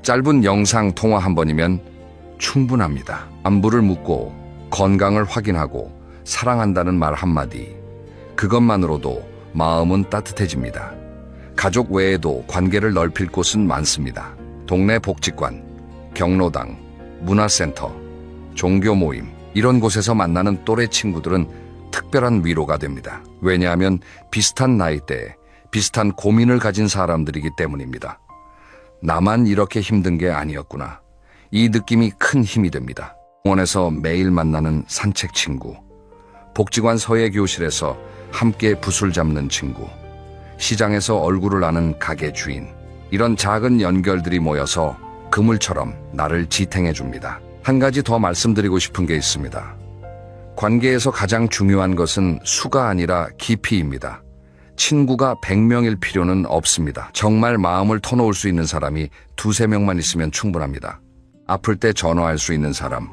S1: 짧은 영상 통화 한 번이면 충분합니다. 안부를 묻고 건강을 확인하고 사랑한다는 말 한마디, 그것만으로도 마음은 따뜻해집니다. 가족 외에도 관계를 넓힐 곳은 많습니다. 동네 복지관, 경로당, 문화센터, 종교 모임, 이런 곳에서 만나는 또래 친구들은 특별한 위로가 됩니다. 왜냐하면 비슷한 나이대에 비슷한 고민을 가진 사람들이기 때문입니다. 나만 이렇게 힘든 게 아니었구나. 이 느낌이 큰 힘이 됩니다. 공원에서 매일 만나는 산책 친구, 복지관 서예 교실에서 함께 붓을 잡는 친구, 시장에서 얼굴을 아는 가게 주인, 이런 작은 연결들이 모여서 그물처럼 나를 지탱해 줍니다. 한 가지 더 말씀드리고 싶은 게 있습니다. 관계에서 가장 중요한 것은 수가 아니라 깊이입니다. 친구가 100명일 필요는 없습니다. 정말 마음을 터놓을 수 있는 사람이 2~3명만 있으면 충분합니다. 아플 때 전화할 수 있는 사람,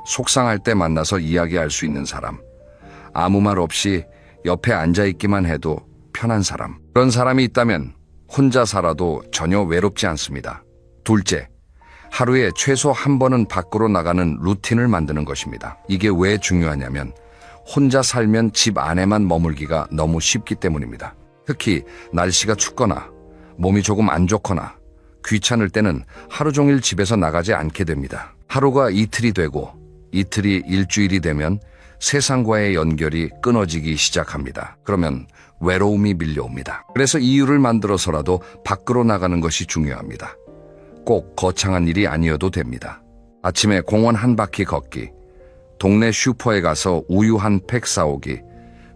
S1: 속상할 때 만나서 이야기할 수 있는 사람, 아무 말 없이 옆에 앉아있기만 해도 편한 사람. 그런 사람이 있다면 혼자 살아도 전혀 외롭지 않습니다. 둘째, 하루에 최소 한 번은 밖으로 나가는 루틴을 만드는 것입니다. 이게 왜 중요하냐면 혼자 살면 집 안에만 머물기가 너무 쉽기 때문입니다. 특히 날씨가 춥거나 몸이 조금 안 좋거나 귀찮을 때는 하루 종일 집에서 나가지 않게 됩니다. 하루가 이틀이 되고 이틀이 일주일이 되면 세상과의 연결이 끊어지기 시작합니다. 그러면 외로움이 밀려옵니다. 그래서 이유를 만들어서라도 밖으로 나가는 것이 중요합니다. 꼭 거창한 일이 아니어도 됩니다. 아침에 공원 한 바퀴 걷기, 동네 슈퍼에 가서 우유 한 팩 사오기,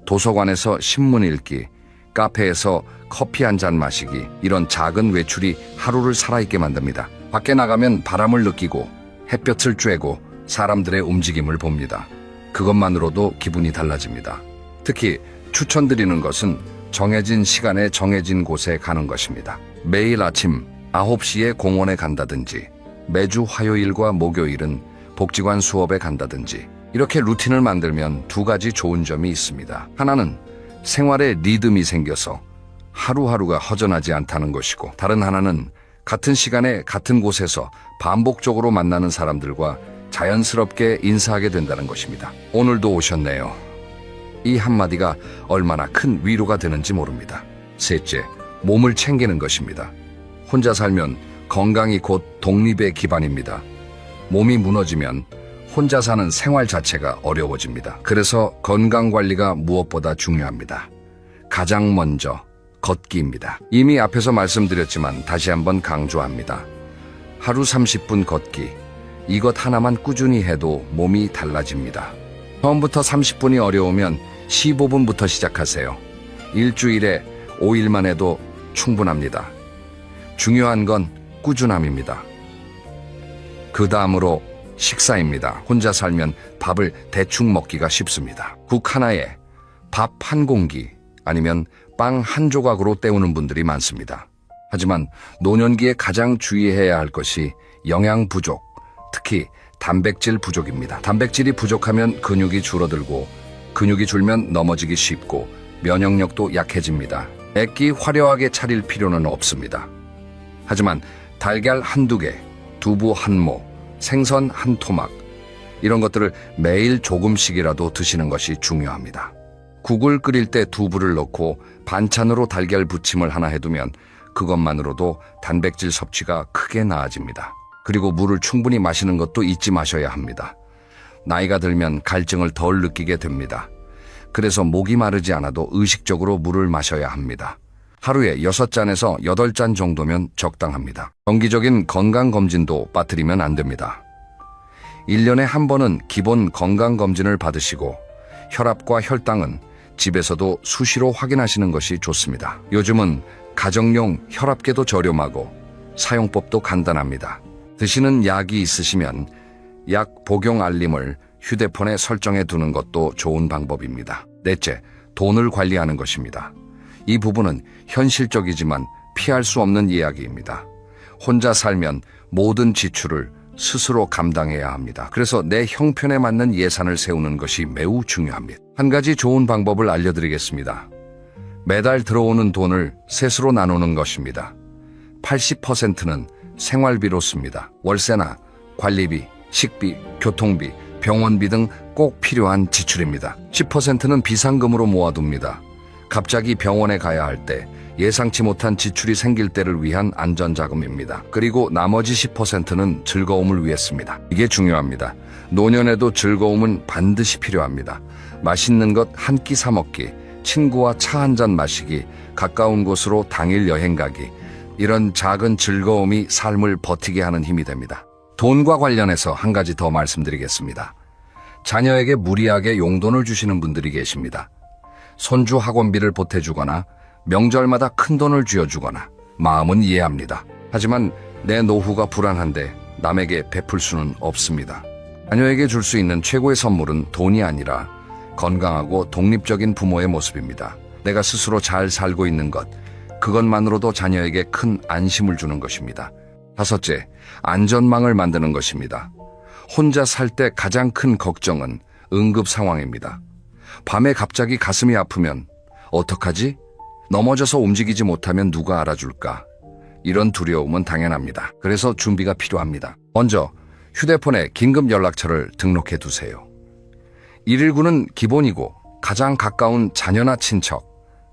S1: 도서관에서 신문 읽기, 카페에서 커피 한 잔 마시기, 이런 작은 외출이 하루를 살아있게 만듭니다. 밖에 나가면 바람을 느끼고 햇볕을 쬐고 사람들의 움직임을 봅니다. 그것만으로도 기분이 달라집니다. 특히 추천드리는 것은 정해진 시간에 정해진 곳에 가는 것입니다. 매일 아침 9시에 공원에 간다든지 매주 화요일과 목요일은 복지관 수업에 간다든지 이렇게 루틴을 만들면 2가지 좋은 점이 있습니다. 하나는 생활에 리듬이 생겨서 하루하루가 허전하지 않다는 것이고, 다른 하나는 같은 시간에 같은 곳에서 반복적으로 만나는 사람들과 자연스럽게 인사하게 된다는 것입니다. 오늘도 오셨네요. 이 한마디가 얼마나 큰 위로가 되는지 모릅니다. 셋째, 몸을 챙기는 것입니다. 혼자 살면 건강이 곧 독립의 기반입니다. 몸이 무너지면 혼자 사는 생활 자체가 어려워집니다. 그래서 건강관리가 무엇보다 중요합니다. 가장 먼저 걷기입니다. 이미 앞에서 말씀드렸지만 다시 한번 강조합니다. 하루 30분 걷기, 이것 하나만 꾸준히 해도 몸이 달라집니다. 처음부터 30분이 어려우면 15분부터 시작하세요. 일주일에 5일만 해도 충분합니다. 중요한 건 꾸준함입니다. 그 다음으로 식사입니다. 혼자 살면 밥을 대충 먹기가 쉽습니다. 국 하나에 밥 한 공기 아니면 빵 한 조각으로 때우는 분들이 많습니다. 하지만 노년기에 가장 주의해야 할 것이 영양 부족, 특히 단백질 부족입니다. 단백질이 부족하면 근육이 줄어들고 근육이 줄면 넘어지기 쉽고 면역력도 약해집니다. 애끼 화려하게 차릴 필요는 없습니다. 하지만 달걀 한두 개, 두부 한 모, 생선 한 토막 이런 것들을 매일 조금씩이라도 드시는 것이 중요합니다. 국을 끓일 때 두부를 넣고 반찬으로 달걀 부침을 하나 해두면 그것만으로도 단백질 섭취가 크게 나아집니다. 그리고 물을 충분히 마시는 것도 잊지 마셔야 합니다. 나이가 들면 갈증을 덜 느끼게 됩니다. 그래서 목이 마르지 않아도 의식적으로 물을 마셔야 합니다. 하루에 6잔에서 8잔 정도면 적당합니다. 정기적인 건강검진도 빠뜨리면 안 됩니다. 1년에 한 번은 기본 건강검진을 받으시고 혈압과 혈당은 집에서도 수시로 확인하시는 것이 좋습니다. 요즘은 가정용 혈압계도 저렴하고 사용법도 간단합니다. 드시는 약이 있으시면 약 복용 알림을 휴대폰에 설정해 두는 것도 좋은 방법입니다. 넷째, 돈을 관리하는 것입니다. 이 부분은 현실적이지만 피할 수 없는 이야기입니다. 혼자 살면 모든 지출을 스스로 감당해야 합니다. 그래서 내 형편에 맞는 예산을 세우는 것이 매우 중요합니다. 한 가지 좋은 방법을 알려드리겠습니다. 매달 들어오는 돈을 셋으로 나누는 것입니다. 80%는 생활비로 씁니다. 월세나 관리비, 식비, 교통비, 병원비 등 꼭 필요한 지출입니다. 10%는 비상금으로 모아둡니다. 갑자기 병원에 가야 할 때 예상치 못한 지출이 생길 때를 위한 안전자금입니다. 그리고 나머지 10%는 즐거움을 위해 씁니다. 이게 중요합니다. 노년에도 즐거움은 반드시 필요합니다. 맛있는 것 한 끼 사 먹기, 친구와 차 한 잔 마시기, 가까운 곳으로 당일 여행 가기, 이런 작은 즐거움이 삶을 버티게 하는 힘이 됩니다. 돈과 관련해서 한 가지 더 말씀드리겠습니다. 자녀에게 무리하게 용돈을 주시는 분들이 계십니다. 손주 학원비를 보태주거나 명절마다 큰 돈을 쥐어주거나 마음은 이해합니다. 하지만 내 노후가 불안한데 남에게 베풀 수는 없습니다. 자녀에게 줄 수 있는 최고의 선물은 돈이 아니라 건강하고 독립적인 부모의 모습입니다. 내가 스스로 잘 살고 있는 것, 그것만으로도 자녀에게 큰 안심을 주는 것입니다. 다섯째, 안전망을 만드는 것입니다. 혼자 살 때 가장 큰 걱정은 응급 상황입니다. 밤에 갑자기 가슴이 아프면 어떡하지? 넘어져서 움직이지 못하면 누가 알아줄까? 이런 두려움은 당연합니다. 그래서 준비가 필요합니다. 먼저 휴대폰에 긴급 연락처를 등록해 두세요. 119는 기본이고 가장 가까운 자녀나 친척,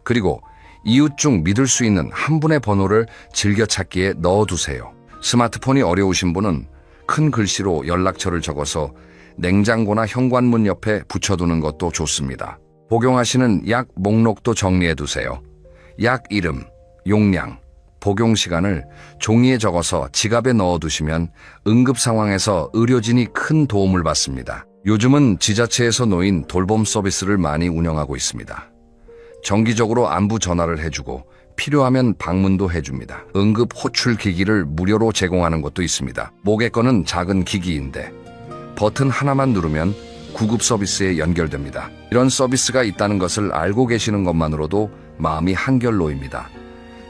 S1: 그리고 이웃 중 믿을 수 있는 한 분의 번호를 즐겨찾기에 넣어두세요. 스마트폰이 어려우신 분은 큰 글씨로 연락처를 적어서 냉장고나 현관문 옆에 붙여두는 것도 좋습니다. 복용하시는 약 목록도 정리해두세요. 약 이름, 용량, 복용 시간을 종이에 적어서 지갑에 넣어두시면 응급 상황에서 의료진이 큰 도움을 받습니다. 요즘은 지자체에서 놓인 돌봄 서비스를 많이 운영하고 있습니다. 정기적으로 안부 전화를 해주고 필요하면 방문도 해줍니다. 응급 호출 기기를 무료로 제공하는 곳도 있습니다. 목에 거는 작은 기기인데 버튼 하나만 누르면 구급 서비스에 연결됩니다. 이런 서비스가 있다는 것을 알고 계시는 것만으로도 마음이 한결 놓입니다.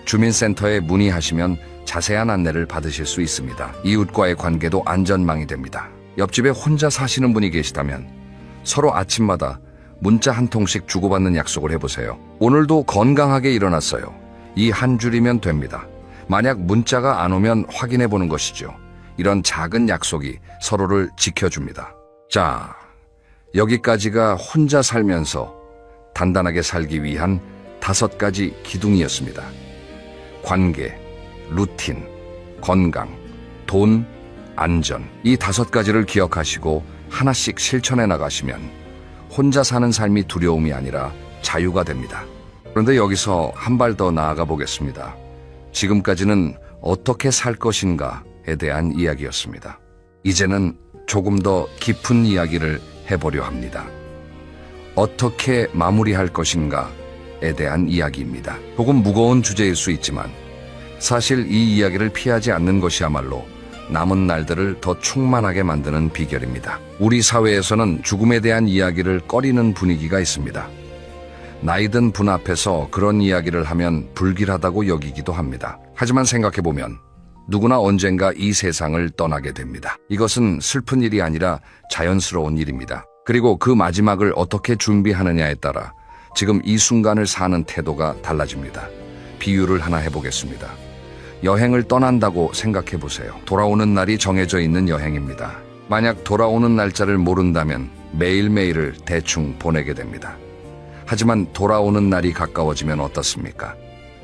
S1: 주민센터에 문의하시면 자세한 안내를 받으실 수 있습니다. 이웃과의 관계도 안전망이 됩니다. 옆집에 혼자 사시는 분이 계시다면 서로 아침마다 문자 한 통씩 주고받는 약속을 해보세요. 오늘도 건강하게 일어났어요. 이 한 줄이면 됩니다. 만약 문자가 안 오면 확인해 보는 것이죠. 이런 작은 약속이 서로를 지켜줍니다. 자, 여기까지가 혼자 살면서 단단하게 살기 위한 5가지 기둥이었습니다. 관계, 루틴, 건강, 돈, 안전. 이 5가지를 기억하시고 하나씩 실천해 나가시면 혼자 사는 삶이 두려움이 아니라 자유가 됩니다. 그런데 여기서 한 발 더 나아가 보겠습니다. 지금까지는 어떻게 살 것인가에 대한 이야기였습니다. 이제는 조금 더 깊은 이야기를 해보려 합니다. 어떻게 마무리할 것인가에 대한 이야기입니다. 조금 무거운 주제일 수 있지만 사실 이 이야기를 피하지 않는 것이야말로 남은 날들을 더 충만하게 만드는 비결입니다. 우리 사회에서는 죽음에 대한 이야기를 꺼리는 분위기가 있습니다. 나이든 분 앞에서 그런 이야기를 하면 불길하다고 여기기도 합니다. 하지만 생각해보면 누구나 언젠가 이 세상을 떠나게 됩니다. 이것은 슬픈 일이 아니라 자연스러운 일입니다. 그리고 그 마지막을 어떻게 준비하느냐에 따라 지금 이 순간을 사는 태도가 달라집니다. 비유를 하나 해보겠습니다. 여행을 떠난다고 생각해 보세요. 돌아오는 날이 정해져 있는 여행입니다. 만약 돌아오는 날짜를 모른다면 매일매일을 대충 보내게 됩니다. 하지만 돌아오는 날이 가까워지면 어떻습니까?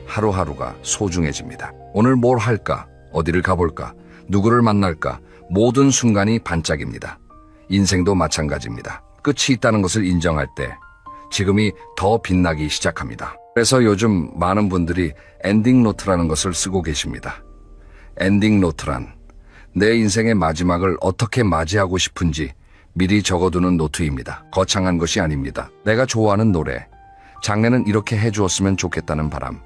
S1: 하루하루가 소중해집니다. 오늘 뭘 할까? 어디를 가볼까? 누구를 만날까? 모든 순간이 반짝입니다. 인생도 마찬가지입니다. 끝이 있다는 것을 인정할 때 지금이 더 빛나기 시작합니다. 그래서 요즘 많은 분들이 엔딩 노트라는 것을 쓰고 계십니다. 엔딩 노트란 내 인생의 마지막을 어떻게 맞이하고 싶은지 미리 적어두는 노트입니다. 거창한 것이 아닙니다. 내가 좋아하는 노래, 장래는 이렇게 해주었으면 좋겠다는 바람,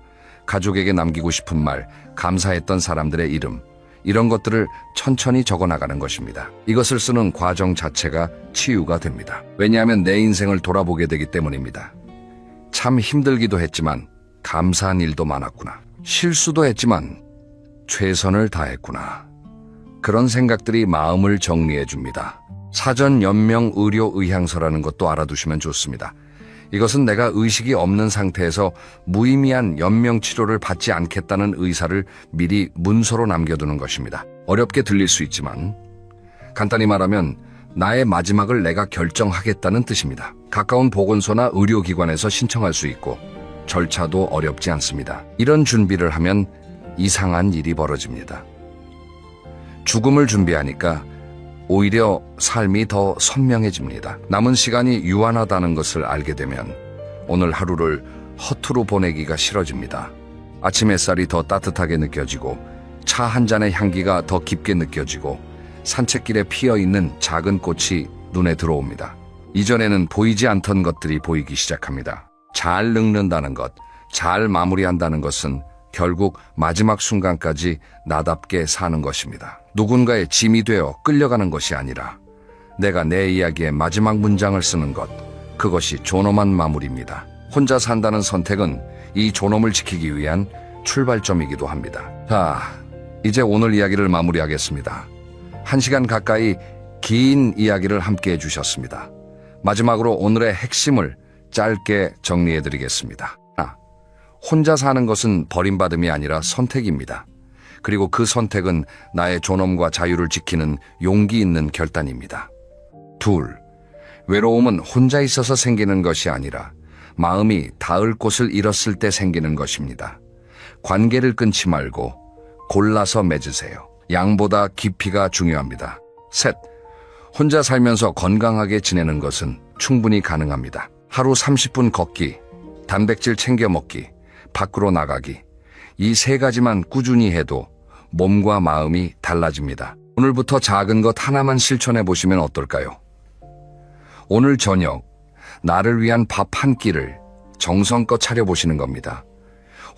S1: 가족에게 남기고 싶은 말, 감사했던 사람들의 이름, 이런 것들을 천천히 적어나가는 것입니다. 이것을 쓰는 과정 자체가 치유가 됩니다. 왜냐하면 내 인생을 돌아보게 되기 때문입니다. 참 힘들기도 했지만 감사한 일도 많았구나. 실수도 했지만 최선을 다했구나. 그런 생각들이 마음을 정리해 줍니다. 사전 연명 의료 의향서라는 것도 알아두시면 좋습니다. 이것은 내가 의식이 없는 상태에서 무의미한 연명 치료를 받지 않겠다는 의사를 미리 문서로 남겨두는 것입니다. 어렵게 들릴 수 있지만 간단히 말하면 나의 마지막을 내가 결정하겠다는 뜻입니다. 가까운 보건소나 의료기관에서 신청할 수 있고 절차도 어렵지 않습니다. 이런 준비를 하면 이상한 일이 벌어집니다. 죽음을 준비하니까 오히려 삶이 더 선명해집니다. 남은 시간이 유한하다는 것을 알게 되면 오늘 하루를 허투루 보내기가 싫어집니다. 아침 햇살이 더 따뜻하게 느껴지고 차 한 잔의 향기가 더 깊게 느껴지고 산책길에 피어있는 작은 꽃이 눈에 들어옵니다. 이전에는 보이지 않던 것들이 보이기 시작합니다. 잘 늙는다는 것, 잘 마무리한다는 것은 결국 마지막 순간까지 나답게 사는 것입니다. 누군가의 짐이 되어 끌려가는 것이 아니라 내가 내 이야기의 마지막 문장을 쓰는 것, 그것이 존엄한 마무리입니다. 혼자 산다는 선택은 이 존엄을 지키기 위한 출발점이기도 합니다. 자, 이제 오늘 이야기를 마무리하겠습니다. 1시간 가까이 긴 이야기를 함께 해주셨습니다. 마지막으로 오늘의 핵심을 짧게 정리해드리겠습니다. 하나, 혼자 사는 것은 버림받음이 아니라 선택입니다. 그리고 그 선택은 나의 존엄과 자유를 지키는 용기 있는 결단입니다. 둘, 외로움은 혼자 있어서 생기는 것이 아니라 마음이 닿을 곳을 잃었을 때 생기는 것입니다. 관계를 끊지 말고 골라서 맺으세요. 양보다 깊이가 중요합니다. 셋, 혼자 살면서 건강하게 지내는 것은 충분히 가능합니다. 하루 30분 걷기, 단백질 챙겨 먹기, 밖으로 나가기, 이 3가지만 꾸준히 해도 몸과 마음이 달라집니다. 오늘부터 작은 것 하나만 실천해 보시면 어떨까요? 오늘 저녁 나를 위한 밥 한 끼를 정성껏 차려보시는 겁니다.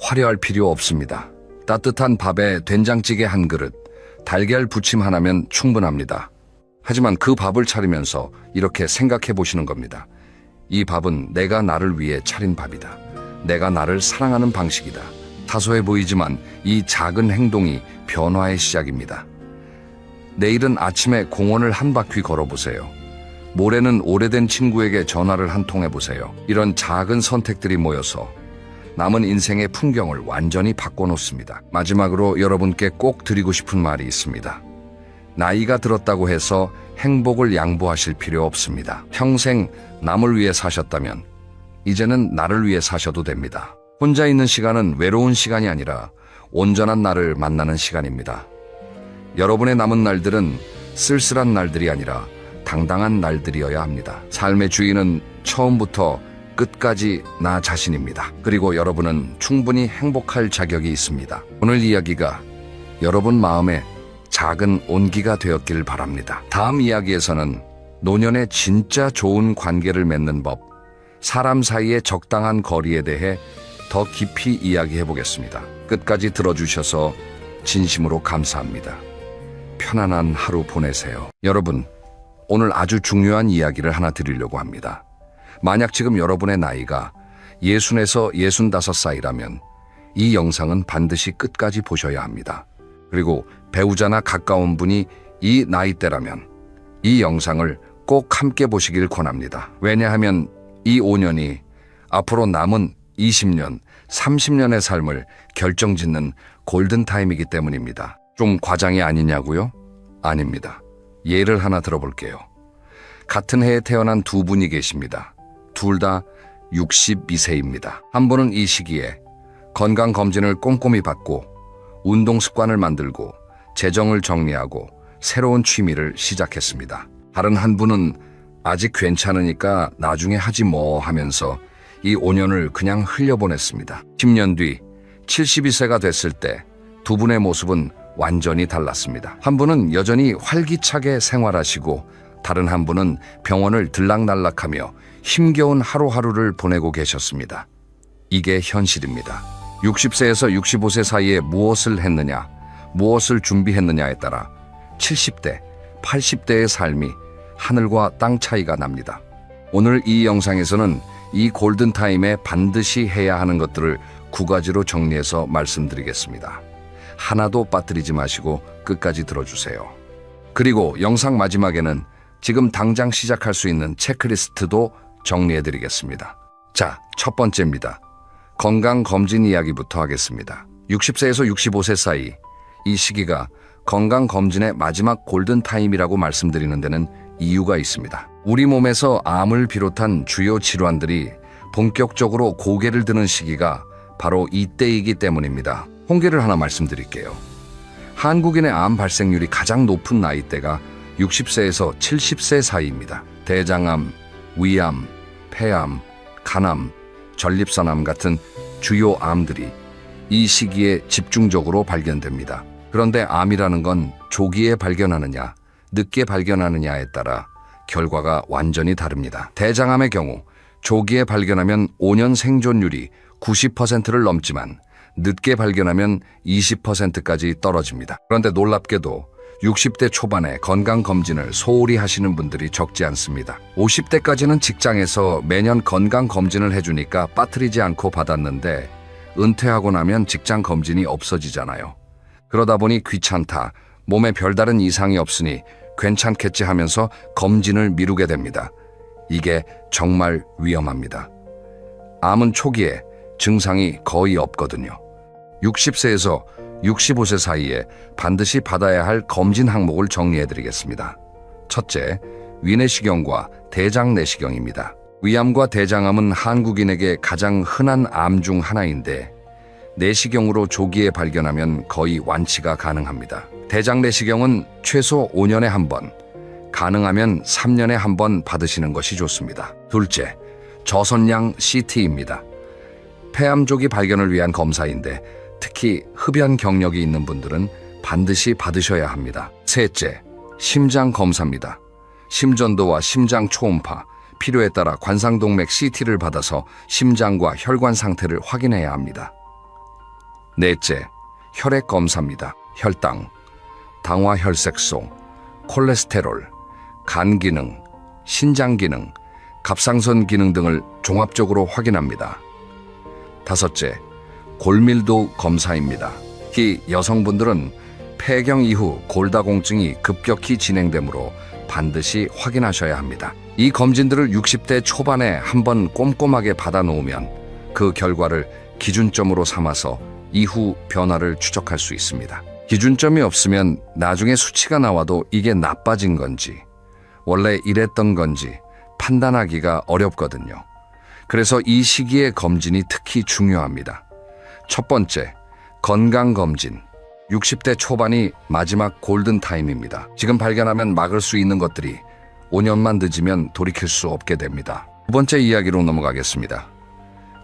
S1: 화려할 필요 없습니다. 따뜻한 밥에 된장찌개 한 그릇, 달걀 부침 하나면 충분합니다. 하지만 그 밥을 차리면서 이렇게 생각해 보시는 겁니다. 이 밥은 내가 나를 위해 차린 밥이다. 내가 나를 사랑하는 방식이다. 사소해 보이지만 이 작은 행동이 변화의 시작입니다. 내일은 아침에 공원을 한 바퀴 걸어보세요. 모레는 오래된 친구에게 전화를 한 통 해보세요. 이런 작은 선택들이 모여서 남은 인생의 풍경을 완전히 바꿔놓습니다. 마지막으로 여러분께 꼭 드리고 싶은 말이 있습니다. 나이가 들었다고 해서 행복을 양보하실 필요 없습니다. 평생 남을 위해 사셨다면 이제는 나를 위해 사셔도 됩니다. 혼자 있는 시간은 외로운 시간이 아니라 온전한 나를 만나는 시간입니다. 여러분의 남은 날들은 쓸쓸한 날들이 아니라 당당한 날들이어야 합니다. 삶의 주인은 처음부터 끝까지 나 자신입니다. 그리고 여러분은 충분히 행복할 자격이 있습니다. 오늘 이야기가 여러분 마음에 작은 온기가 되었길 바랍니다. 다음 이야기에서는 노년에 진짜 좋은 관계를 맺는 법, 사람 사이의 적당한 거리에 대해 더 깊이 이야기해 보겠습니다. 끝까지 들어주셔서 진심으로 감사합니다. 편안한 하루 보내세요. 여러분, 오늘 아주 중요한 이야기를 하나 드리려고 합니다. 만약 지금 여러분의 나이가 60에서 65 사이라면 이 영상은 반드시 끝까지 보셔야 합니다. 그리고 배우자나 가까운 분이 이 나이대라면 이 영상을 꼭 함께 보시길 권합니다. 왜냐하면 이 5년이 앞으로 남은 20년, 30년의 삶을 결정짓는 골든타임이기 때문입니다. 좀 과장이 아니냐고요? 아닙니다. 예를 하나 들어볼게요. 같은 해에 태어난 두 분이 계십니다. 둘 다 62세입니다. 한 분은 이 시기에 건강검진을 꼼꼼히 받고 운동 습관을 만들고 재정을 정리하고 새로운 취미를 시작했습니다. 다른 한 분은 아직 괜찮으니까 나중에 하지 뭐 하면서 이 5년을 그냥 흘려보냈습니다. 10년 뒤 72세가 됐을 때 두 분의 모습은 완전히 달랐습니다. 한 분은 여전히 활기차게 생활하시고 다른 한 분은 병원을 들락날락하며 힘겨운 하루하루를 보내고 계셨습니다. 이게 현실입니다. 60세에서 65세 사이에 무엇을 했느냐, 무엇을 준비했느냐에 따라 70대, 80대의 삶이 하늘과 땅 차이가 납니다. 오늘 이 영상에서는 이 골든타임에 반드시 해야 하는 것들을 9가지로 정리해서 말씀드리겠습니다. 하나도 빠뜨리지 마시고 끝까지 들어주세요. 그리고 영상 마지막에는 지금 당장 시작할 수 있는 체크리스트도 정리해드리겠습니다. 자, 첫 번째입니다. 건강검진 이야기부터 하겠습니다. 60세에서 65세 사이, 이 시기가 건강검진의 마지막 골든타임이라고 말씀드리는 데는 이유가 있습니다. 우리 몸에서 암을 비롯한 주요 질환들이 본격적으로 고개를 드는 시기가 바로 이때이기 때문입니다. 통계를 하나 말씀드릴게요. 한국인의 암 발생률이 가장 높은 나이대가 60세에서 70세 사이입니다. 대장암, 위암, 폐암, 간암, 전립선암 같은 주요 암들이 이 시기에 집중적으로 발견됩니다. 그런데 암이라는 건 조기에 발견하느냐, 늦게 발견하느냐에 따라 결과가 완전히 다릅니다. 대장암의 경우 조기에 발견하면 5년 생존율이 90%를 넘지만 늦게 발견하면 20%까지 떨어집니다. 그런데 놀랍게도 60대 초반에 건강검진을 소홀히 하시는 분들이 적지 않습니다. 50대까지는 직장에서 매년 건강검진을 해주니까 빠뜨리지 않고 받았는데 은퇴하고 나면 직장검진이 없어지잖아요. 그러다 보니 귀찮다, 몸에 별다른 이상이 없으니 괜찮겠지 하면서 검진을 미루게 됩니다. 이게 정말 위험합니다. 암은 초기에 증상이 거의 없거든요. 60세에서 65세 사이에 반드시 받아야 할 검진 항목을 정리해드리겠습니다. 첫째, 위내시경과 대장내시경입니다. 위암과 대장암은 한국인에게 가장 흔한 암 중 하나인데 내시경으로 조기에 발견하면 거의 완치가 가능합니다. 대장내시경은 최소 5년에 한 번, 가능하면 3년에 한 번 받으시는 것이 좋습니다. 둘째, 저선양 CT입니다. 폐암조기 발견을 위한 검사인데 특히 흡연 경력이 있는 분들은 반드시 받으셔야 합니다. 셋째, 심장 검사입니다. 심전도와 심장 초음파, 필요에 따라 관상동맥 CT를 받아서 심장과 혈관 상태를 확인해야 합니다. 넷째, 혈액 검사입니다. 혈당, 당화혈색소, 콜레스테롤, 간 기능, 신장 기능, 갑상선 기능 등을 종합적으로 확인합니다. 다섯째, 골밀도 검사입니다. 특히 여성분들은 폐경 이후 골다공증이 급격히 진행되므로 반드시 확인하셔야 합니다. 이 검진들을 60대 초반에 한번 꼼꼼하게 받아놓으면 그 결과를 기준점으로 삼아서 이후 변화를 추적할 수 있습니다. 기준점이 없으면 나중에 수치가 나와도 이게 나빠진 건지 원래 이랬던 건지 판단하기가 어렵거든요. 그래서 이 시기의 검진이 특히 중요합니다. 첫 번째, 건강검진. 60대 초반이 마지막 골든타임입니다. 지금 발견하면 막을 수 있는 것들이 5년만 늦으면 돌이킬 수 없게 됩니다. 두 번째 이야기로 넘어가겠습니다.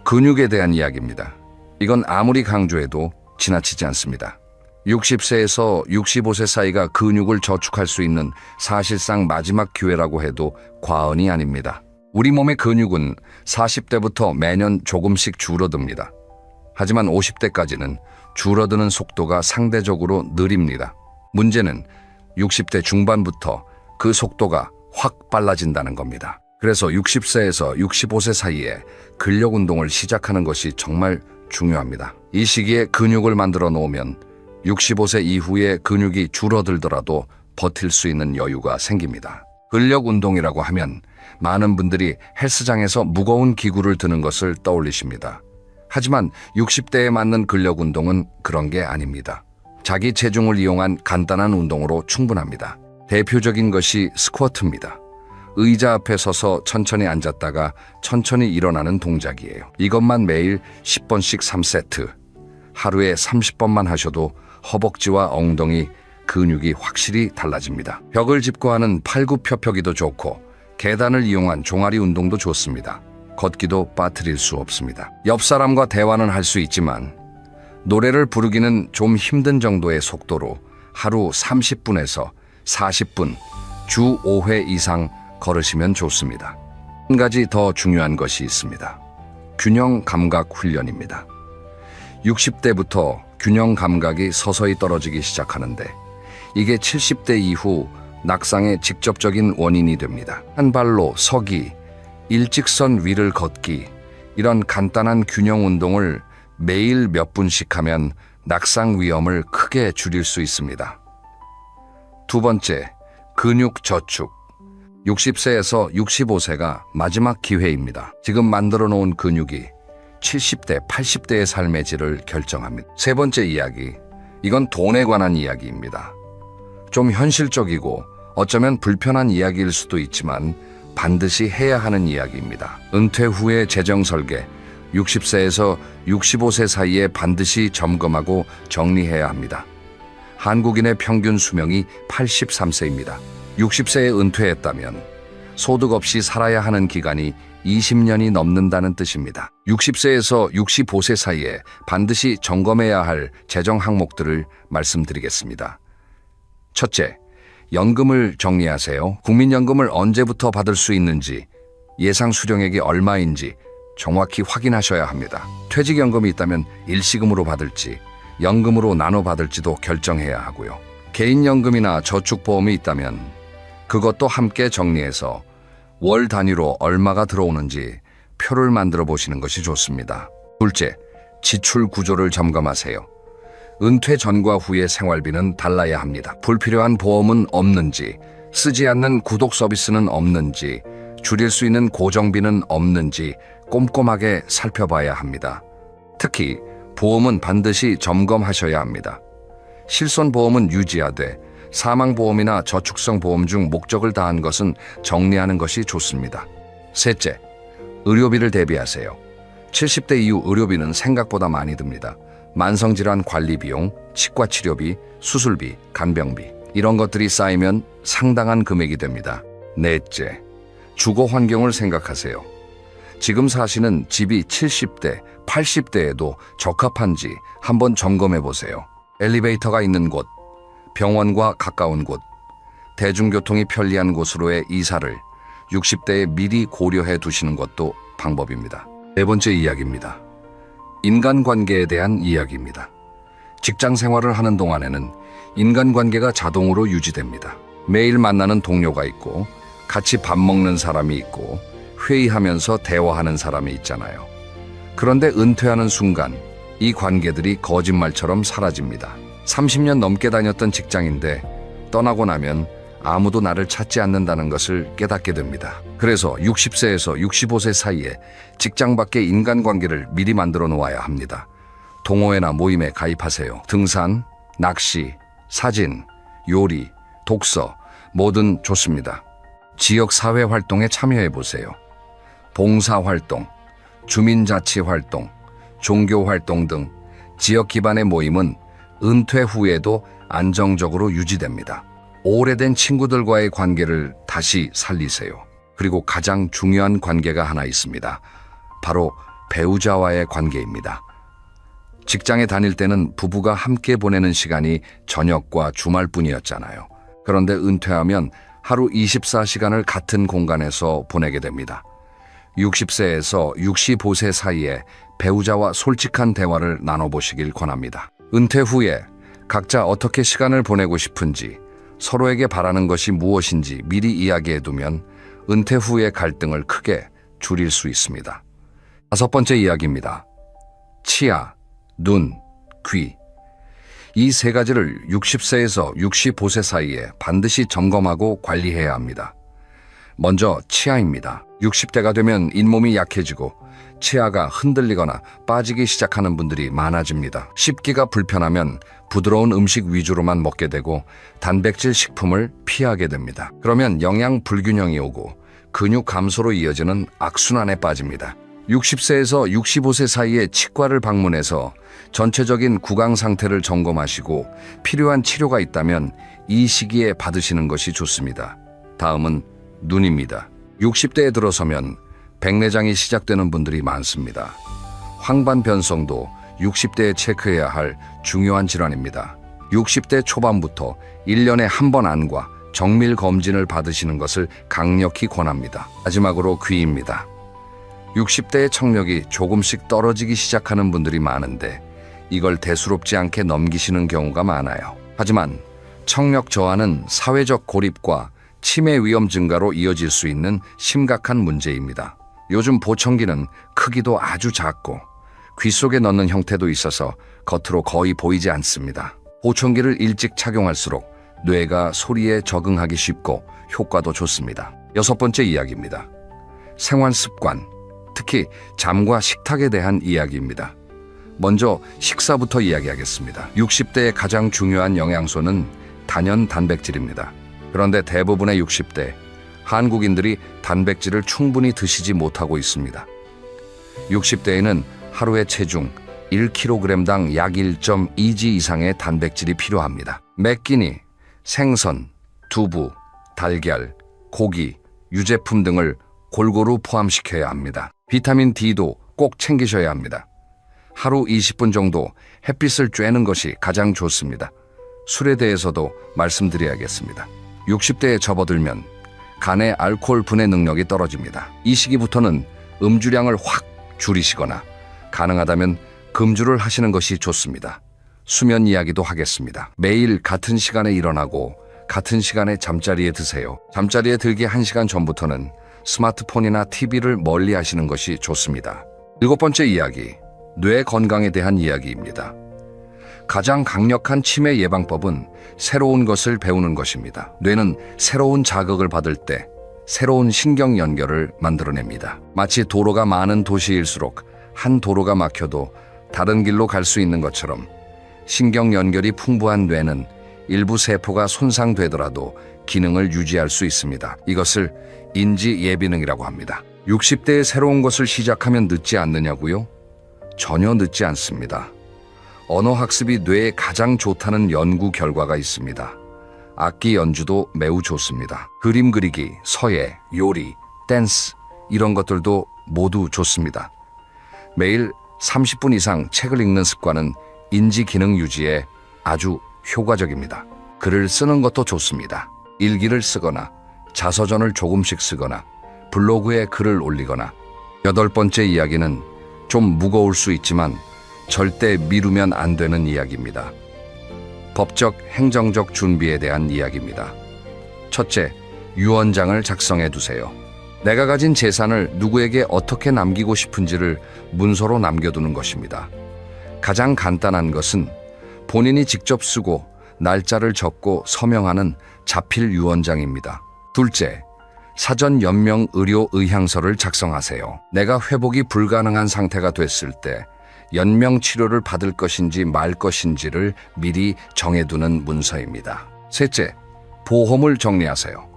S1: 근육에 대한 이야기입니다. 이건 아무리 강조해도 지나치지 않습니다. 60세에서 65세 사이가 근육을 저축할 수 있는 사실상 마지막 기회라고 해도 과언이 아닙니다. 우리 몸의 근육은 40대부터 매년 조금씩 줄어듭니다. 하지만 50대까지는 줄어드는 속도가 상대적으로 느립니다. 문제는 60대 중반부터 그 속도가 확 빨라진다는 겁니다. 그래서 60세에서 65세 사이에 근력 운동을 시작하는 것이 정말 중요합니다. 이 시기에 근육을 만들어 놓으면 65세 이후에 근육이 줄어들더라도 버틸 수 있는 여유가 생깁니다. 근력 운동이라고 하면 많은 분들이 헬스장에서 무거운 기구를 드는 것을 떠올리십니다. 하지만 60대에 맞는 근력 운동은 그런 게 아닙니다. 자기 체중을 이용한 간단한 운동으로 충분합니다. 대표적인 것이 스쿼트입니다. 의자 앞에 서서 천천히 앉았다가 천천히 일어나는 동작이에요. 이것만 매일 10번씩 3세트, 하루에 30번만 하셔도 허벅지와 엉덩이 근육이 확실히 달라집니다. 벽을 짚고 하는 팔굽혀펴기도 좋고 계단을 이용한 종아리 운동도 좋습니다. 걷기도 빠뜨릴 수 없습니다. 옆 사람과 대화는 할 수 있지만 노래를 부르기는 좀 힘든 정도의 속도로 하루 30분에서 40분, 주 5회 이상 걸으시면 좋습니다. 한 가지 더 중요한 것이 있습니다. 균형 감각 훈련입니다. 60대부터 균형 감각이 서서히 떨어지기 시작하는데 이게 70대 이후 낙상의 직접적인 원인이 됩니다. 한 발로 서기, 일직선 위를 걷기, 이런 간단한 균형 운동을 매일 몇 분씩 하면 낙상 위험을 크게 줄일 수 있습니다. 두 번째, 근육 저축. 60세에서 65세가 마지막 기회입니다. 지금 만들어 놓은 근육이 70대, 80대의 삶의 질을 결정합니다. 세 번째 이야기, 이건 돈에 관한 이야기입니다. 좀 현실적이고 어쩌면 불편한 이야기일 수도 있지만 반드시 해야 하는 이야기입니다. 은퇴 후의 재정 설계, 60세에서 65세 사이에 반드시 점검하고 정리해야 합니다. 한국인의 평균 수명이 83세입니다. 60세에 은퇴했다면 소득 없이 살아야 하는 기간이 20년이 넘는다는 뜻입니다. 60세에서 65세 사이에 반드시 점검해야 할 재정 항목들을 말씀드리겠습니다. 첫째, 연금을 정리하세요. 국민연금을 언제부터 받을 수 있는지, 예상 수령액이 얼마인지 정확히 확인하셔야 합니다. 퇴직연금이 있다면 일시금으로 받을지, 연금으로 나눠 받을지도 결정해야 하고요. 개인연금이나 저축보험이 있다면 그것도 함께 정리해서 월 단위로 얼마가 들어오는지 표를 만들어 보시는 것이 좋습니다. 둘째, 지출 구조를 점검하세요. 은퇴 전과 후의 생활비는 달라야 합니다. 불필요한 보험은 없는지, 쓰지 않는 구독 서비스는 없는지, 줄일 수 있는 고정비는 없는지 꼼꼼하게 살펴봐야 합니다. 특히 보험은 반드시 점검하셔야 합니다. 실손보험은 유지하되 사망보험이나 저축성 보험 중 목적을 다한 것은 정리하는 것이 좋습니다. 셋째, 의료비를 대비하세요. 70대 이후 의료비는 생각보다 많이 듭니다. 만성질환 관리 비용, 치과 치료비, 수술비, 간병비, 이런 것들이 쌓이면 상당한 금액이 됩니다. 넷째, 주거 환경을 생각하세요. 지금 사시는 집이 70대, 80대에도 적합한지 한번 점검해 보세요. 엘리베이터가 있는 곳, 병원과 가까운 곳, 대중교통이 편리한 곳으로의 이사를 60대에 미리 고려해 두시는 것도 방법입니다. 네 번째 이야기입니다. 인간관계에 대한 이야기입니다. 직장 생활을 하는 동안에는 인간관계가 자동으로 유지됩니다. 매일 만나는 동료가 있고 같이 밥 먹는 사람이 있고 회의하면서 대화하는 사람이 있잖아요. 그런데 은퇴하는 순간 이 관계들이 거짓말처럼 사라집니다. 30년 넘게 다녔던 직장인데 떠나고 나면 아무도 나를 찾지 않는다는 것을 깨닫게 됩니다. 그래서 60세에서 65세 사이에 직장 밖의 인간관계를 미리 만들어 놓아야 합니다. 동호회나 모임에 가입하세요. 등산, 낚시, 사진, 요리, 독서, 뭐든 좋습니다. 지역 사회 활동에 참여해 보세요. 봉사활동, 주민자치활동, 종교활동 등 지역 기반의 모임은 은퇴 후에도 안정적으로 유지됩니다. 오래된 친구들과의 관계를 다시 살리세요. 그리고 가장 중요한 관계가 하나 있습니다. 바로 배우자와의 관계입니다. 직장에 다닐 때는 부부가 함께 보내는 시간이 저녁과 주말뿐이었잖아요. 그런데 은퇴하면 하루 24시간을 같은 공간에서 보내게 됩니다. 60세에서 65세 사이에 배우자와 솔직한 대화를 나눠보시길 권합니다. 은퇴 후에 각자 어떻게 시간을 보내고 싶은지, 서로에게 바라는 것이 무엇인지 미리 이야기해두면 은퇴 후의 갈등을 크게 줄일 수 있습니다. 다섯 번째 이야기입니다. 치아, 눈, 귀. 이 세 가지를 60세에서 65세 사이에 반드시 점검하고 관리해야 합니다. 먼저 치아입니다. 60대가 되면 잇몸이 약해지고 치아가 흔들리거나 빠지기 시작하는 분들이 많아집니다. 씹기가 불편하면 부드러운 음식 위주로만 먹게 되고 단백질 식품을 피하게 됩니다. 그러면 영양 불균형이 오고 근육 감소로 이어지는 악순환에 빠집니다. 60세에서 65세 사이에 치과를 방문해서 전체적인 구강 상태를 점검하시고 필요한 치료가 있다면 이 시기에 받으시는 것이 좋습니다. 다음은 눈입니다. 60대에 들어서면 백내장이 시작되는 분들이 많습니다. 황반 변성도 60대에 체크해야 할 중요한 질환입니다. 60대 초반부터 1년에 한 번 안과 정밀 검진을 받으시는 것을 강력히 권합니다. 마지막으로 귀입니다. 60대의 청력이 조금씩 떨어지기 시작하는 분들이 많은데 이걸 대수롭지 않게 넘기시는 경우가 많아요. 하지만 청력 저하는 사회적 고립과 치매 위험 증가로 이어질 수 있는 심각한 문제입니다. 요즘 보청기는 크기도 아주 작고 귀 속에 넣는 형태도 있어서 겉으로 거의 보이지 않습니다. 보청기를 일찍 착용할수록 뇌가 소리에 적응하기 쉽고 효과도 좋습니다. 6번째 이야기입니다. 생활 습관, 특히 잠과 식탁에 대한 이야기입니다. 먼저 식사부터 이야기하겠습니다. 60대의 가장 중요한 영양소는 단연 단백질입니다. 그런데 대부분의 60대 한국인들이 단백질을 충분히 드시지 못하고 있습니다. 60대에는 하루의 체중 1kg당 약 1.2g 이상의 단백질이 필요합니다. 매 끼니 생선, 두부, 달걀, 고기, 유제품 등을 골고루 포함시켜야 합니다. 비타민 D도 꼭 챙기셔야 합니다. 하루 20분 정도 햇빛을 쬐는 것이 가장 좋습니다. 술에 대해서도 말씀드려야겠습니다. 60대에 접어들면 간의 알코올 분해 능력이 떨어집니다. 이 시기부터는 음주량을 확 줄이시거나 가능하다면 금주를 하시는 것이 좋습니다. 수면 이야기도 하겠습니다. 매일 같은 시간에 일어나고 같은 시간에 잠자리에 드세요. 잠자리에 들기 1시간 전부터는 스마트폰이나 TV를 멀리 하시는 것이 좋습니다. 7번째 이야기, 뇌 건강에 대한 이야기입니다. 가장 강력한 치매 예방법은 새로운 것을 배우는 것입니다. 뇌는 새로운 자극을 받을 때 새로운 신경 연결을 만들어냅니다. 마치 도로가 많은 도시일수록 한 도로가 막혀도 다른 길로 갈 수 있는 것처럼 신경 연결이 풍부한 뇌는 일부 세포가 손상되더라도 기능을 유지할 수 있습니다. 이것을 인지 예비능이라고 합니다. 60대에 새로운 것을 시작하면 늦지 않느냐고요? 전혀 늦지 않습니다. 언어 학습이 뇌에 가장 좋다는 연구 결과가 있습니다. 악기 연주도 매우 좋습니다. 그림 그리기, 서예, 요리, 댄스 이런 것들도 모두 좋습니다. 매일 30분 이상 책을 읽는 습관은 인지 기능 유지에 아주 효과적입니다. 글을 쓰는 것도 좋습니다. 일기를 쓰거나 자서전을 조금씩 쓰거나 블로그에 글을 올리거나. 8번째 이야기는 좀 무거울 수 있지만 절대 미루면 안 되는 이야기입니다. 법적, 행정적 준비에 대한 이야기입니다. 첫째, 유언장을 작성해 두세요. 내가 가진 재산을 누구에게 어떻게 남기고 싶은지를 문서로 남겨두는 것입니다. 가장 간단한 것은 본인이 직접 쓰고 날짜를 적고 서명하는 자필 유언장입니다. 둘째, 사전 연명 의료 의향서를 작성하세요. 내가 회복이 불가능한 상태가 됐을 때 연명 치료를 받을 것인지 말 것인지를 미리 정해두는 문서입니다. 셋째, 보험을 정리하세요.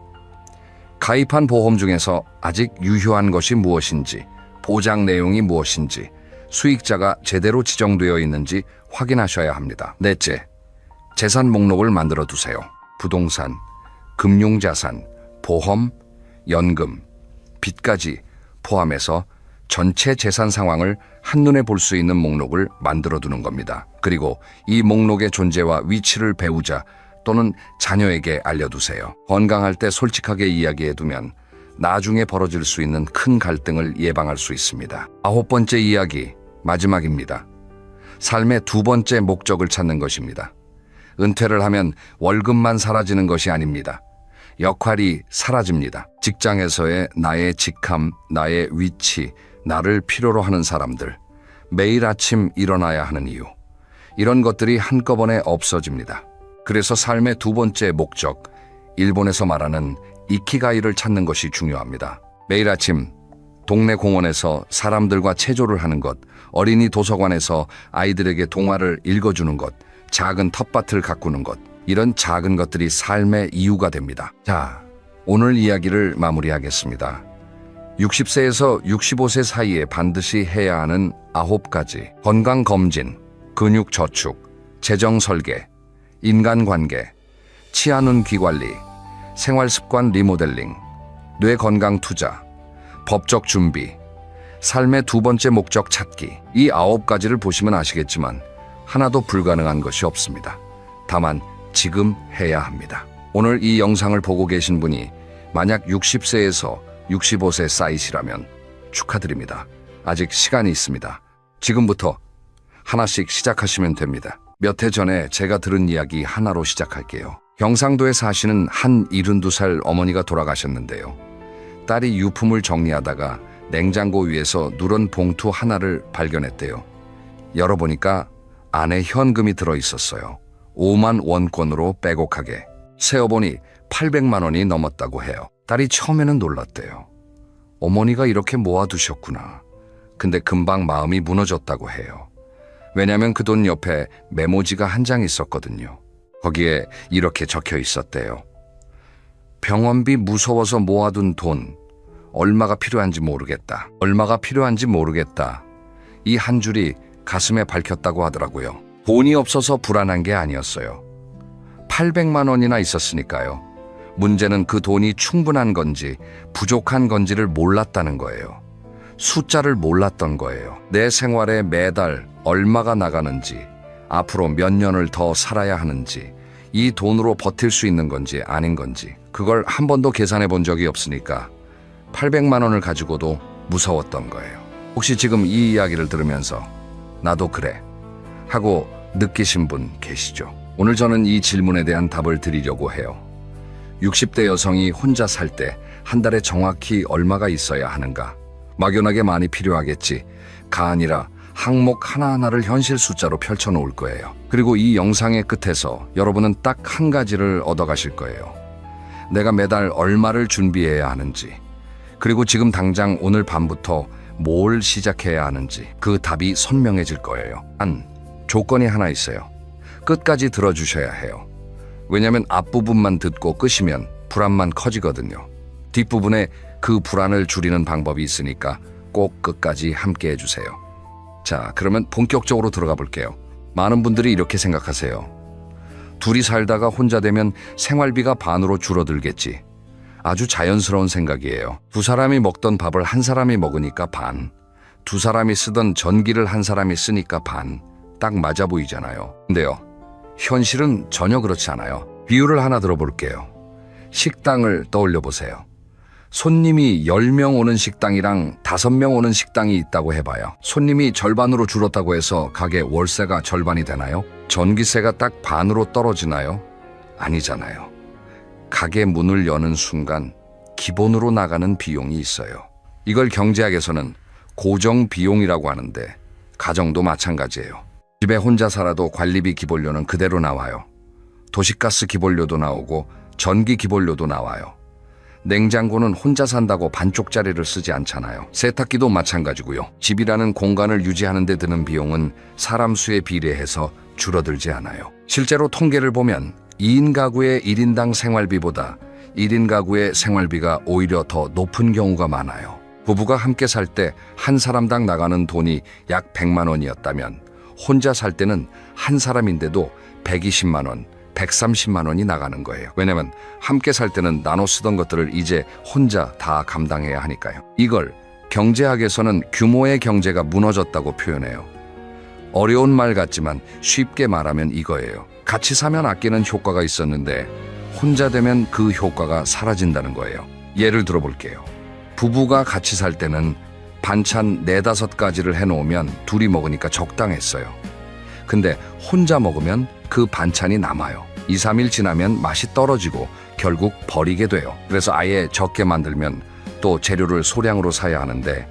S1: 가입한 보험 중에서 아직 유효한 것이 무엇인지, 보장 내용이 무엇인지, 수익자가 제대로 지정되어 있는지 확인하셔야 합니다. 넷째, 재산 목록을 만들어 두세요. 부동산, 금융자산, 보험, 연금, 빚까지 포함해서 전체 재산 상황을 한눈에 볼 수 있는 목록을 만들어 두는 겁니다. 그리고 이 목록의 존재와 위치를 배우자 또는 자녀에게 알려두세요. 건강할 때 솔직하게 이야기해두면 나중에 벌어질 수 있는 큰 갈등을 예방할 수 있습니다. 9번째 이야기, 마지막입니다. 삶의 2번째 목적을 찾는 것입니다. 은퇴를 하면 월급만 사라지는 것이 아닙니다. 역할이 사라집니다. 직장에서의 나의 직함, 나의 위치, 나를 필요로 하는 사람들, 매일 아침 일어나야 하는 이유, 이런 것들이 한꺼번에 없어집니다. 그래서 삶의 두 번째 목적, 일본에서 말하는 이키가이를 찾는 것이 중요합니다. 매일 아침 동네 공원에서 사람들과 체조를 하는 것, 어린이 도서관에서 아이들에게 동화를 읽어주는 것, 작은 텃밭을 가꾸는 것, 이런 작은 것들이 삶의 이유가 됩니다. 자, 오늘 이야기를 마무리하겠습니다. 60세에서 65세 사이에 반드시 해야 하는 9가지: 건강검진, 근육저축, 재정설계, 인간관계, 치아눈 귀관리, 생활습관 리모델링, 뇌건강투자, 법적 준비, 삶의 두 번째 목적 찾기. 이 9가지를 보시면 아시겠지만 하나도 불가능한 것이 없습니다. 다만 지금 해야 합니다. 오늘 이 영상을 보고 계신 분이 만약 60세에서 65세 사이시라면 축하드립니다. 아직 시간이 있습니다. 지금부터 하나씩 시작하시면 됩니다. 몇 해 전에 제가 들은 이야기 하나로 시작할게요. 경상도에 사시는 한 72살 어머니가 돌아가셨는데요. 딸이 유품을 정리하다가 냉장고 위에서 누런 봉투 하나를 발견했대요. 열어보니까 안에 현금이 들어있었어요. 5만 원권으로 빼곡하게. 세어보니 800만 원이 넘었다고 해요. 딸이 처음에는 놀랐대요. 어머니가 이렇게 모아두셨구나. 근데 금방 마음이 무너졌다고 해요. 왜냐면 그 돈 옆에 메모지가 한 장 있었거든요. 거기에 이렇게 적혀 있었대요. 병원비 무서워서 모아둔 돈, 얼마가 필요한지 모르겠다. 얼마가 필요한지 모르겠다. 이 한 줄이 가슴에 박혔다고 하더라고요. 돈이 없어서 불안한 게 아니었어요. 800만 원이나 있었으니까요. 문제는 그 돈이 충분한 건지 부족한 건지를 몰랐다는 거예요. 숫자를 몰랐던 거예요. 내 생활에 매달 얼마가 나가는지, 앞으로 몇 년을 더 살아야 하는지, 이 돈으로 버틸 수 있는 건지 아닌 건지, 그걸 한 번도 계산해 본 적이 없으니까 800만 원을 가지고도 무서웠던 거예요. 혹시 지금 이 이야기를 들으면서 나도 그래 하고 느끼신 분 계시죠? 오늘 저는 이 질문에 대한 답을 드리려고 해요. 60대 여성이 혼자 살 때 한 달에 정확히 얼마가 있어야 하는가? 막연하게 많이 필요하겠지. 가 아니라 항목 하나하나를 현실 숫자로 펼쳐놓을 거예요. 그리고 이 영상의 끝에서 여러분은 딱 한 가지를 얻어가실 거예요. 내가 매달 얼마를 준비해야 하는지, 그리고 지금 당장 오늘 밤부터 뭘 시작해야 하는지 그 답이 선명해질 거예요. 단, 조건이 하나 있어요. 끝까지 들어주셔야 해요. 왜냐면 앞부분만 듣고 끄시면 불안만 커지거든요. 뒷부분에 그 불안을 줄이는 방법이 있으니까 꼭 끝까지 함께 해주세요. 자, 그러면 본격적으로 들어가 볼게요. 많은 분들이 이렇게 생각하세요. 둘이 살다가 혼자 되면 생활비가 반으로 줄어들겠지. 아주 자연스러운 생각이에요. 두 사람이 먹던 밥을 한 사람이 먹으니까 반, 두 사람이 쓰던 전기를 한 사람이 쓰니까 반, 딱 맞아 보이잖아요. 근데요, 현실은 전혀 그렇지 않아요. 비유를 하나 들어볼게요. 식당을 떠올려 보세요. 손님이 10명 오는 식당이랑 5명 오는 식당이 있다고 해봐요. 손님이 절반으로 줄었다고 해서 가게 월세가 절반이 되나요? 전기세가 딱 반으로 떨어지나요? 아니잖아요. 가게 문을 여는 순간 기본으로 나가는 비용이 있어요. 이걸 경제학에서는 고정 비용이라고 하는데 가정도 마찬가지예요. 집에 혼자 살아도 관리비 기본료는 그대로 나와요. 도시가스 기본료도 나오고 전기 기본료도 나와요. 냉장고는 혼자 산다고 반쪽짜리를 쓰지 않잖아요. 세탁기도 마찬가지고요. 집이라는 공간을 유지하는 데 드는 비용은 사람 수에 비례해서 줄어들지 않아요. 실제로 통계를 보면 2인 가구의 1인당 생활비보다 1인 가구의 생활비가 오히려 더 높은 경우가 많아요. 부부가 함께 살 때 한 사람당 나가는 돈이 약 100만 원이었다면 혼자 살 때는 한 사람인데도 120만 원, 130만 원이 나가는 거예요. 왜냐면 함께 살 때는 나눠 쓰던 것들을 이제 혼자 다 감당해야 하니까요. 이걸 경제학에서는 규모의 경제가 무너졌다고 표현해요. 어려운 말 같지만 쉽게 말하면 이거예요. 같이 사면 아끼는 효과가 있었는데 혼자 되면 그 효과가 사라진다는 거예요. 예를 들어볼게요. 부부가 같이 살 때는 반찬 4-5가지를 해놓으면 둘이 먹으니까 적당했어요. 근데 혼자 먹으면 그 반찬이 남아요. 2-3일 지나면 맛이 떨어지고 결국 버리게 돼요. 그래서 아예 적게 만들면 또 재료를 소량으로 사야 하는데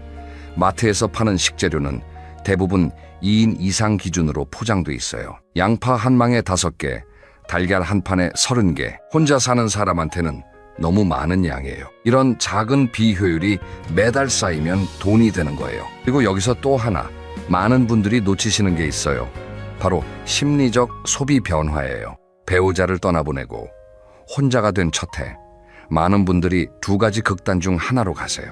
S1: 마트에서 파는 식재료는 대부분 2인 이상 기준으로 포장돼 있어요. 양파 한 망에 5개, 달걀 한 판에 30개. 혼자 사는 사람한테는 너무 많은 양이에요. 이런 작은 비효율이 매달 쌓이면 돈이 되는 거예요. 그리고 여기서 또 하나 많은 분들이 놓치시는 게 있어요. 바로 심리적 소비 변화예요. 배우자를 떠나보내고 혼자가 된 첫 해, 많은 분들이 2가지 극단 중 하나로 가세요.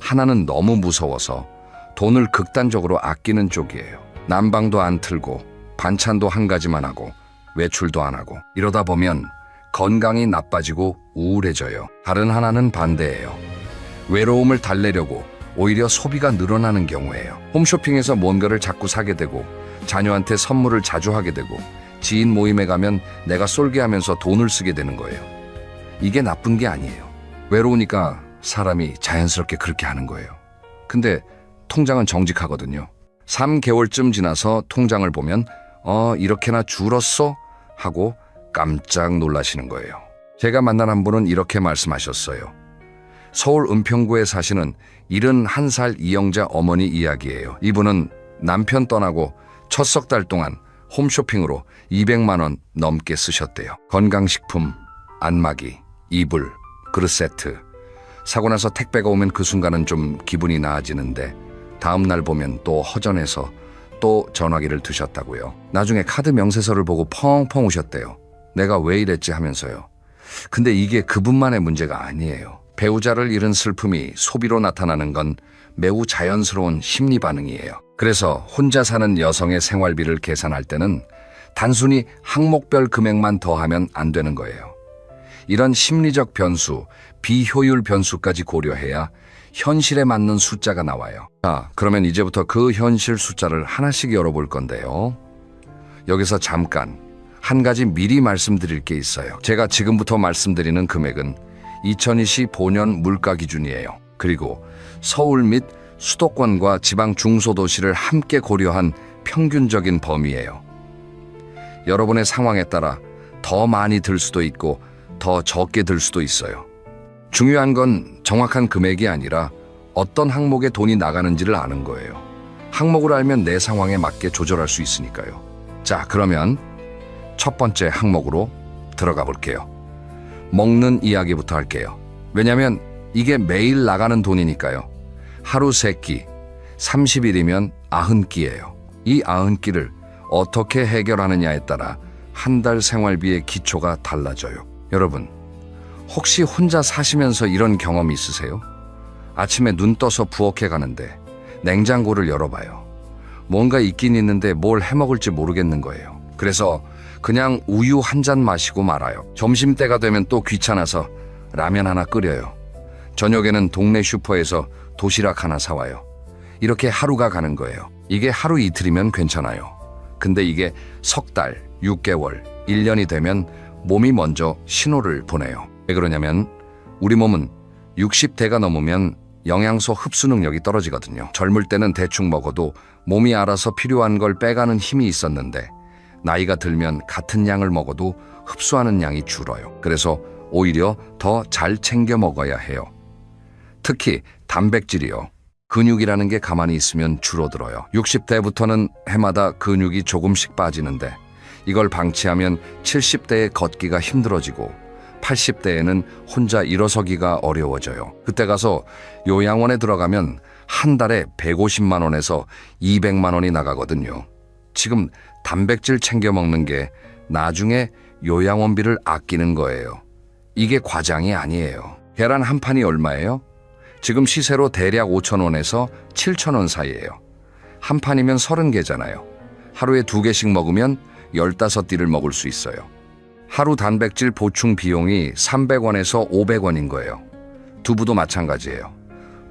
S1: 하나는 너무 무서워서 돈을 극단적으로 아끼는 쪽이에요. 난방도 안 틀고 반찬도 한 가지만 하고 외출도 안 하고, 이러다 보면 건강이 나빠지고 우울해져요. 다른 하나는 반대예요. 외로움을 달래려고 오히려 소비가 늘어나는 경우예요. 홈쇼핑에서 뭔가를 자꾸 사게 되고, 자녀한테 선물을 자주 하게 되고, 지인 모임에 가면 내가 쏠게 하면서 돈을 쓰게 되는 거예요. 이게 나쁜 게 아니에요. 외로우니까 사람이 자연스럽게 그렇게 하는 거예요. 근데 통장은 정직하거든요. 3개월쯤 지나서 통장을 보면 이렇게나 줄었어? 하고 깜짝 놀라시는 거예요. 제가 만난 한 분은 이렇게 말씀하셨어요. 서울 은평구에 사시는 71살 이영자 어머니 이야기예요. 이분은 남편 떠나고 첫 석 달 동안 홈쇼핑으로 200만 원 넘게 쓰셨대요. 건강식품, 안마기, 이불, 그릇 세트. 사고 나서 택배가 오면 그 순간은 좀 기분이 나아지는데 다음 날 보면 또 허전해서 또 전화기를 두셨다고요. 나중에 카드 명세서를 보고 펑펑 우셨대요. 내가 왜 이랬지 하면서요. 근데 이게 그분만의 문제가 아니에요. 배우자를 잃은 슬픔이 소비로 나타나는 건 매우 자연스러운 심리 반응이에요. 그래서 혼자 사는 여성의 생활비를 계산할 때는 단순히 항목별 금액만 더하면 안 되는 거예요. 이런 심리적 변수, 비효율 변수까지 고려해야 현실에 맞는 숫자가 나와요. 자, 그러면 이제부터 그 현실 숫자를 하나씩 열어볼 건데요. 여기서 잠깐 한 가지 미리 말씀드릴 게 있어요. 제가 지금부터 말씀드리는 금액은 2025년 물가 기준이에요. 그리고 서울 및 수도권과 지방 중소도시를 함께 고려한 평균적인 범위예요. 여러분의 상황에 따라 더 많이 들 수도 있고 더 적게 들 수도 있어요. 중요한 건 정확한 금액이 아니라 어떤 항목에 돈이 나가는지를 아는 거예요. 항목을 알면 내 상황에 맞게 조절할 수 있으니까요. 자, 그러면 첫 번째 항목으로 들어가 볼게요. 먹는 이야기부터 할게요. 왜냐면 이게 매일 나가는 돈이니까요. 하루 3끼, 30일이면 90끼예요. 이 90끼를 어떻게 해결하느냐에 따라 한 달 생활비의 기초가 달라져요. 여러분, 혹시 혼자 사시면서 이런 경험 있으세요? 아침에 눈 떠서 부엌에 가는데 냉장고를 열어봐요. 뭔가 있긴 있는데 뭘 해먹을지 모르겠는 거예요. 그래서 그냥 우유 한 잔 마시고 말아요. 점심때가 되면 또 귀찮아서 라면 하나 끓여요. 저녁에는 동네 슈퍼에서 도시락 하나 사와요. 이렇게 하루가 가는 거예요. 이게 하루 이틀이면 괜찮아요. 근데 이게 석 달, 6개월, 1년이 되면 몸이 먼저 신호를 보내요. 왜 그러냐면 우리 몸은 60대가 넘으면 영양소 흡수 능력이 떨어지거든요. 젊을 때는 대충 먹어도 몸이 알아서 필요한 걸 빼가는 힘이 있었는데 나이가 들면 같은 양을 먹어도 흡수하는 양이 줄어요. 그래서 오히려 더 잘 챙겨 먹어야 해요. 특히 단백질이요. 근육이라는 게 가만히 있으면 줄어들어요. 60대부터는 해마다 근육이 조금씩 빠지는데 이걸 방치하면 70대에 걷기가 힘들어지고 80대에는 혼자 일어서기가 어려워져요. 그때 가서 요양원에 들어가면 한 달에 150만 원에서 200만 원이 나가거든요. 지금 단백질 챙겨 먹는 게 나중에 요양원비를 아끼는 거예요. 이게 과장이 아니에요. 계란 한 판이 얼마예요? 지금 시세로 대략 5,000원에서 7,000원 사이예요. 한 판이면 30개잖아요. 하루에 2개씩 먹으면 15끼를 먹을 수 있어요. 하루 단백질 보충 비용이 300원에서 500원인 거예요. 두부도 마찬가지예요.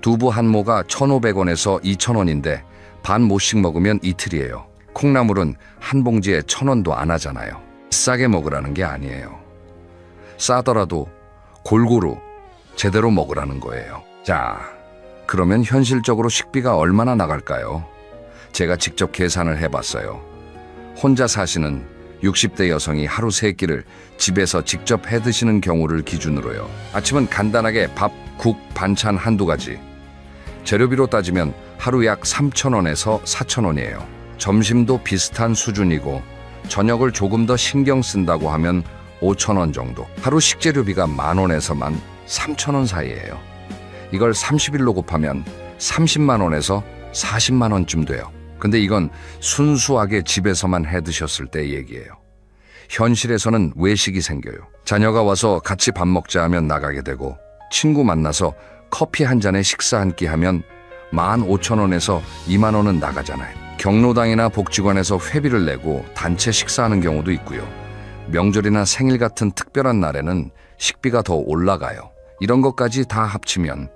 S1: 두부 한 모가 1,500원에서 2,000원인데 반 모씩 먹으면 이틀이에요. 콩나물은 한 봉지에 1,000원도 안 하잖아요. 싸게 먹으라는 게 아니에요. 싸더라도 골고루 제대로 먹으라는 거예요. 자, 그러면 현실적으로 식비가 얼마나 나갈까요? 제가 직접 계산을 해봤어요. 혼자 사시는 60대 여성이 하루 3끼를 집에서 직접 해 드시는 경우를 기준으로요. 아침은 간단하게 밥, 국, 반찬 한두 가지. 재료비로 따지면 하루 약 3,000원에서 4,000원이에요. 점심도 비슷한 수준이고 저녁을 조금 더 신경 쓴다고 하면 5,000원 정도. 하루 식재료비가 10,000원에서 13,000원 사이예요. 이걸 30일로 곱하면 30만 원에서 40만 원쯤 돼요. 근데 이건 순수하게 집에서만 해 드셨을 때 얘기예요. 현실에서는 외식이 생겨요. 자녀가 와서 같이 밥 먹자 하면 나가게 되고, 친구 만나서 커피 한 잔에 식사 한 끼 하면 15,000원에서 2만 원은 나가잖아요. 경로당이나 복지관에서 회비를 내고 단체 식사하는 경우도 있고요. 명절이나 생일 같은 특별한 날에는 식비가 더 올라가요. 이런 것까지 다 합치면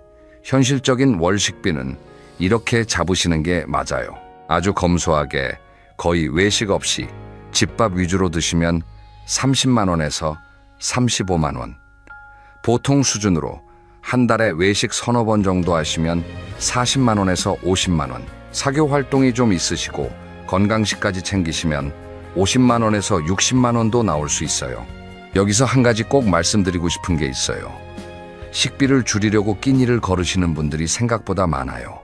S1: 현실적인 월 식비는 이렇게 잡으시는 게 맞아요. 아주 검소하게 거의 외식 없이 집밥 위주로 드시면 30만 원에서 35만 원. 보통 수준으로 한 달에 외식 서너 번 정도 하시면 40만 원에서 50만 원. 사교 활동이 좀 있으시고 건강식까지 챙기시면 50만 원에서 60만 원도 나올 수 있어요. 여기서 한 가지 꼭 말씀드리고 싶은 게 있어요. 식비를 줄이려고 끼니를 거르시는 분들이 생각보다 많아요.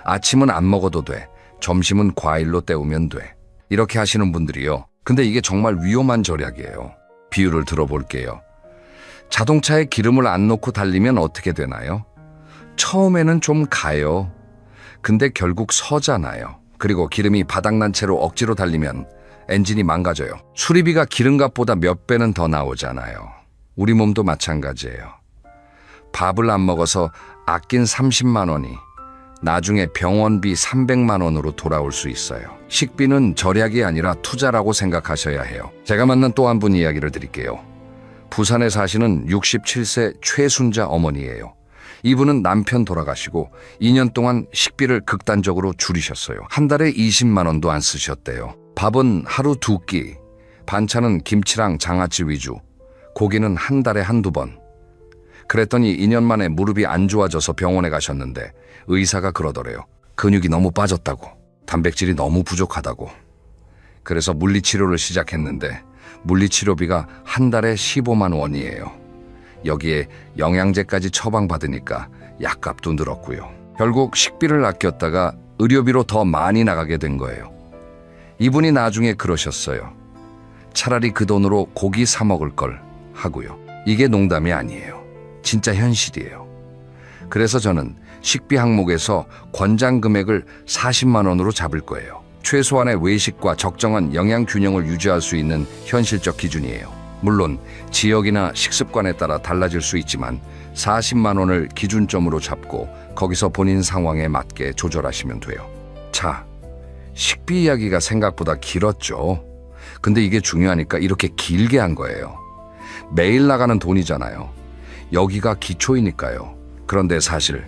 S1: 아침은 안 먹어도 돼. 점심은 과일로 때우면 돼. 이렇게 하시는 분들이요. 근데 이게 정말 위험한 절약이에요. 비유를 들어볼게요. 자동차에 기름을 안 넣고 달리면 어떻게 되나요? 처음에는 좀 가요. 근데 결국 서잖아요. 그리고 기름이 바닥난 채로 억지로 달리면 엔진이 망가져요. 수리비가 기름값보다 몇 배는 더 나오잖아요. 우리 몸도 마찬가지예요. 밥을 안 먹어서 아낀 30만 원이 나중에 병원비 300만 원으로 돌아올 수 있어요. 식비는 절약이 아니라 투자라고 생각하셔야 해요. 제가 만난 또 한 분 이야기를 드릴게요. 부산에 사시는 67세 최순자 어머니예요. 이분은 남편 돌아가시고 2년 동안 식비를 극단적으로 줄이셨어요. 한 달에 20만 원도 안 쓰셨대요. 밥은 하루 2끼, 반찬은 김치랑 장아찌 위주, 고기는 한 달에 한두 번. 그랬더니 2년 만에 무릎이 안 좋아져서 병원에 가셨는데 의사가 그러더래요. 근육이 너무 빠졌다고, 단백질이 너무 부족하다고. 그래서 물리치료를 시작했는데 물리치료비가 한 달에 15만 원이에요. 여기에 영양제까지 처방받으니까 약값도 늘었고요. 결국 식비를 아꼈다가 의료비로 더 많이 나가게 된 거예요. 이분이 나중에 그러셨어요. 차라리 그 돈으로 고기 사 먹을 걸 하고요. 이게 농담이 아니에요. 진짜 현실이에요. 그래서 저는 식비 항목에서 권장 금액을 40만 원으로 잡을 거예요. 최소한의 외식과 적정한 영양 균형을 유지할 수 있는 현실적 기준이에요. 물론 지역이나 식습관에 따라 달라질 수 있지만 40만 원을 기준점으로 잡고 거기서 본인 상황에 맞게 조절하시면 돼요. 자, 식비 이야기가 생각보다 길었죠. 근데 이게 중요하니까 이렇게 길게 한 거예요. 매일 나가는 돈이잖아요. 여기가 기초이니까요. 그런데 사실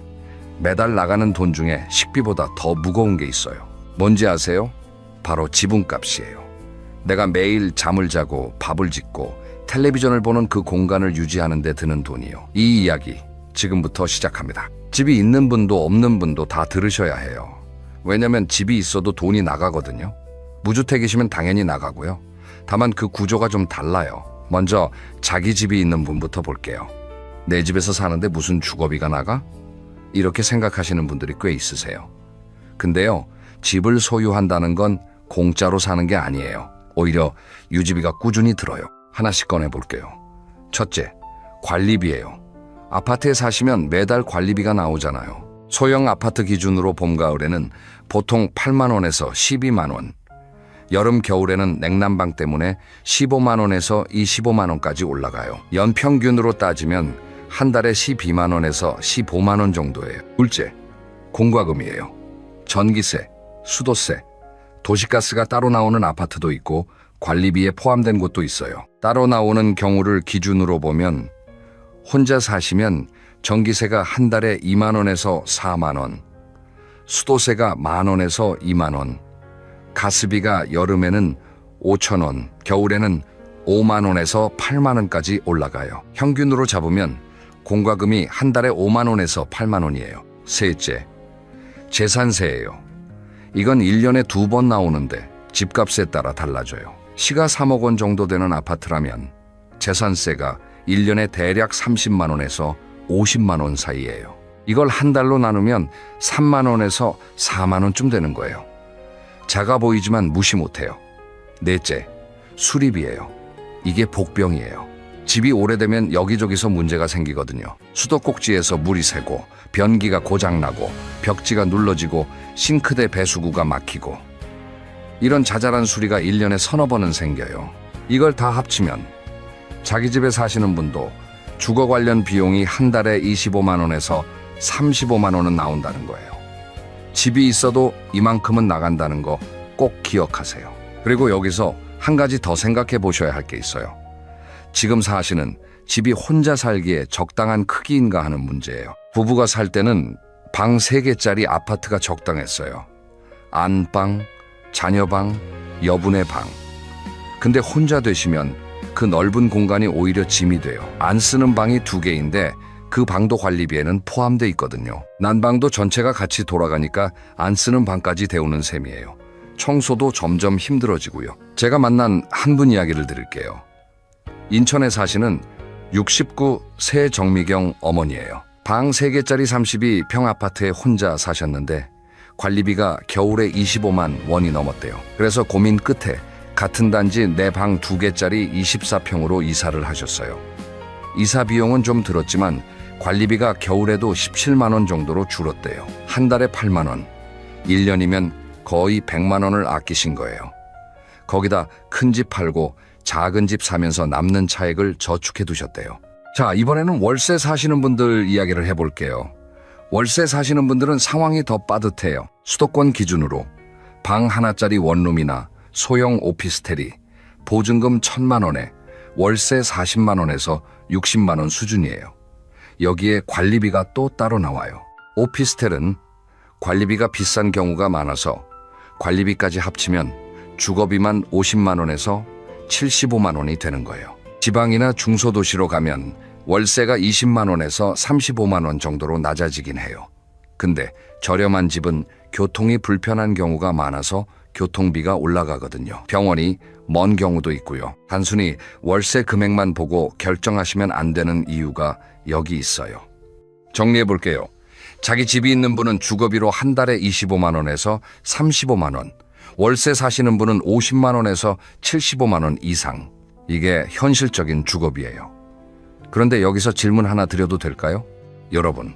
S1: 매달 나가는 돈 중에 식비보다 더 무거운 게 있어요. 뭔지 아세요? 바로 지분값이에요. 내가 매일 잠을 자고 밥을 짓고 텔레비전을 보는 그 공간을 유지하는 데 드는 돈이요. 이 이야기 지금부터 시작합니다. 집이 있는 분도 없는 분도 다 들으셔야 해요. 왜냐면 집이 있어도 돈이 나가거든요. 무주택이시면 당연히 나가고요. 다만 그 구조가 좀 달라요. 먼저 자기 집이 있는 분부터 볼게요. 내 집에서 사는데 무슨 주거비가 나가? 이렇게 생각하시는 분들이 꽤 있으세요. 근데요, 집을 소유한다는 건 공짜로 사는 게 아니에요. 오히려 유지비가 꾸준히 들어요. 하나씩 꺼내볼게요. 첫째, 관리비예요. 아파트에 사시면 매달 관리비가 나오잖아요. 소형 아파트 기준으로 봄, 가을에는 보통 8만 원에서 12만 원, 여름, 겨울에는 냉난방 때문에 15만 원에서 25만 원까지 올라가요. 연평균으로 따지면 한 달에 12만 원에서 15만 원 정도예요. 둘째, 공과금이에요. 전기세, 수도세, 도시가스가 따로 나오는 아파트도 있고 관리비에 포함된 곳도 있어요. 따로 나오는 경우를 기준으로 보면 혼자 사시면 전기세가 한 달에 2만 원에서 4만 원, 수도세가 1만 원에서 2만 원, 가스비가 여름에는 5천 원, 겨울에는 5만 원에서 8만 원까지 올라가요. 평균으로 잡으면 공과금이 한 달에 5만 원에서 8만 원이에요. 셋째, 재산세예요. 이건 1년에 2번 나오는데 집값에 따라 달라져요. 시가 3억 원 정도 되는 아파트라면 재산세가 1년에 대략 30만 원에서 50만 원 사이예요. 이걸 한 달로 나누면 3만 원에서 4만 원쯤 되는 거예요. 작아 보이지만 무시 못해요. 넷째, 수리비예요. 이게 복병이에요. 집이 오래되면 여기저기서 문제가 생기거든요. 수도꼭지에서 물이 새고, 변기가 고장나고, 벽지가 눌러지고, 싱크대 배수구가 막히고. 이런 자잘한 수리가 1년에 서너 번은 생겨요. 이걸 다 합치면 자기 집에 사시는 분도 주거 관련 비용이 한 달에 25만 원에서 35만 원은 나온다는 거예요. 집이 있어도 이만큼은 나간다는 거 꼭 기억하세요. 그리고 여기서 한 가지 더 생각해 보셔야 할 게 있어요. 지금 사시는 집이 혼자 살기에 적당한 크기인가 하는 문제예요. 부부가 살 때는 방 3개짜리 아파트가 적당했어요. 안방, 자녀방, 여분의 방. 근데 혼자 되시면 그 넓은 공간이 오히려 짐이 돼요. 안 쓰는 방이 2개인데 그 방도 관리비에는 포함돼 있거든요. 난방도 전체가 같이 돌아가니까 안 쓰는 방까지 데우는 셈이에요. 청소도 점점 힘들어지고요. 제가 만난 한 분 이야기를 드릴게요. 인천에 사시는 69 새정미경 어머니예요. 방 3개짜리 32평 아파트에 혼자 사셨는데 관리비가 겨울에 25만 원이 넘었대요. 그래서 고민 끝에 같은 단지 내 방 2개짜리 24평으로 이사를 하셨어요. 이사 비용은 좀 들었지만 관리비가 겨울에도 17만 원 정도로 줄었대요. 한 달에 8만 원, 1년이면 거의 100만 원을 아끼신 거예요. 거기다 큰 집 팔고 작은 집 사면서 남는 차액을 저축해 두셨대요. 자, 이번에는 월세 사시는 분들 이야기를 해볼게요. 월세 사시는 분들은 상황이 더 빠듯해요. 수도권 기준으로 방 하나짜리 원룸이나 소형 오피스텔이 보증금 1,000만 원에 월세 40만 원에서 60만 원 수준이에요. 여기에 관리비가 또 따로 나와요. 오피스텔은 관리비가 비싼 경우가 많아서 관리비까지 합치면 주거비만 50만 원에서 75만 원이 되는 거예요. 지방이나 중소도시로 가면 월세가 20만 원에서 35만 원 정도로 낮아지긴 해요. 근데 저렴한 집은 교통이 불편한 경우가 많아서 교통비가 올라가거든요. 병원이 먼 경우도 있고요. 단순히 월세 금액만 보고 결정하시면 안 되는 이유가 여기 있어요. 정리해 볼게요. 자기 집이 있는 분은 주거비로 한 달에 25만 원에서 35만 원, 월세 사시는 분은 50만 원에서 75만 원 이상. 이게 현실적인 주거비예요. 그런데 여기서 질문 하나 드려도 될까요? 여러분,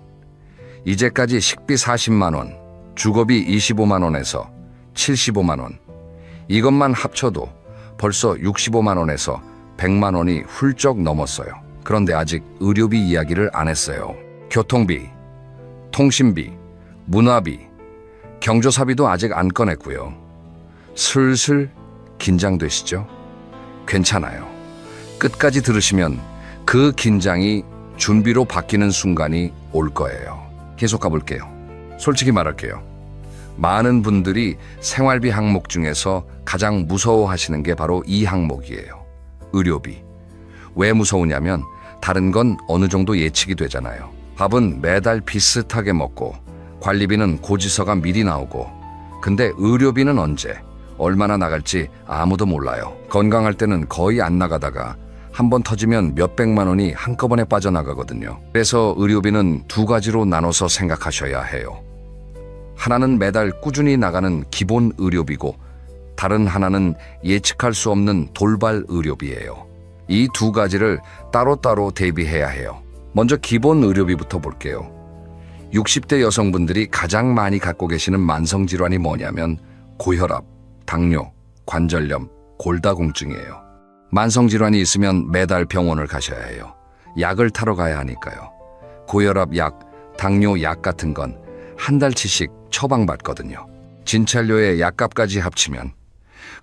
S1: 이제까지 식비 40만 원, 주거비 25만 원에서 75만 원, 이것만 합쳐도 벌써 65만 원에서 100만 원이 훌쩍 넘었어요. 그런데 아직 의료비 이야기를 안 했어요. 교통비, 통신비, 문화비, 경조사비도 아직 안 꺼냈고요. 슬슬 긴장되시죠? 괜찮아요. 끝까지 들으시면 그 긴장이 준비로 바뀌는 순간이 올 거예요. 계속 가볼게요. 솔직히 말할게요. 많은 분들이 생활비 항목 중에서 가장 무서워하시는 게 바로 이 항목이에요. 의료비. 왜 무서우냐면 다른 건 어느 정도 예측이 되잖아요. 밥은 매달 비슷하게 먹고 관리비는 고지서가 미리 나오고, 근데 의료비는 언제, 얼마나 나갈지 아무도 몰라요. 건강할 때는 거의 안 나가다가 한번 터지면 몇백만 원이 한꺼번에 빠져나가거든요. 그래서 의료비는 2가지로 나눠서 생각하셔야 해요. 하나는 매달 꾸준히 나가는 기본 의료비고, 다른 하나는 예측할 수 없는 돌발 의료비예요. 이 2가지를 따로따로 대비해야 해요. 먼저 기본 의료비부터 볼게요. 60대 여성분들이 가장 많이 갖고 계시는 만성질환이 뭐냐면 고혈압, 당뇨, 관절염, 골다공증이에요. 만성질환이 있으면 매달 병원을 가셔야 해요. 약을 타러 가야 하니까요. 고혈압 약, 당뇨 약 같은 건 한 달치씩 처방받거든요. 진찰료에 약값까지 합치면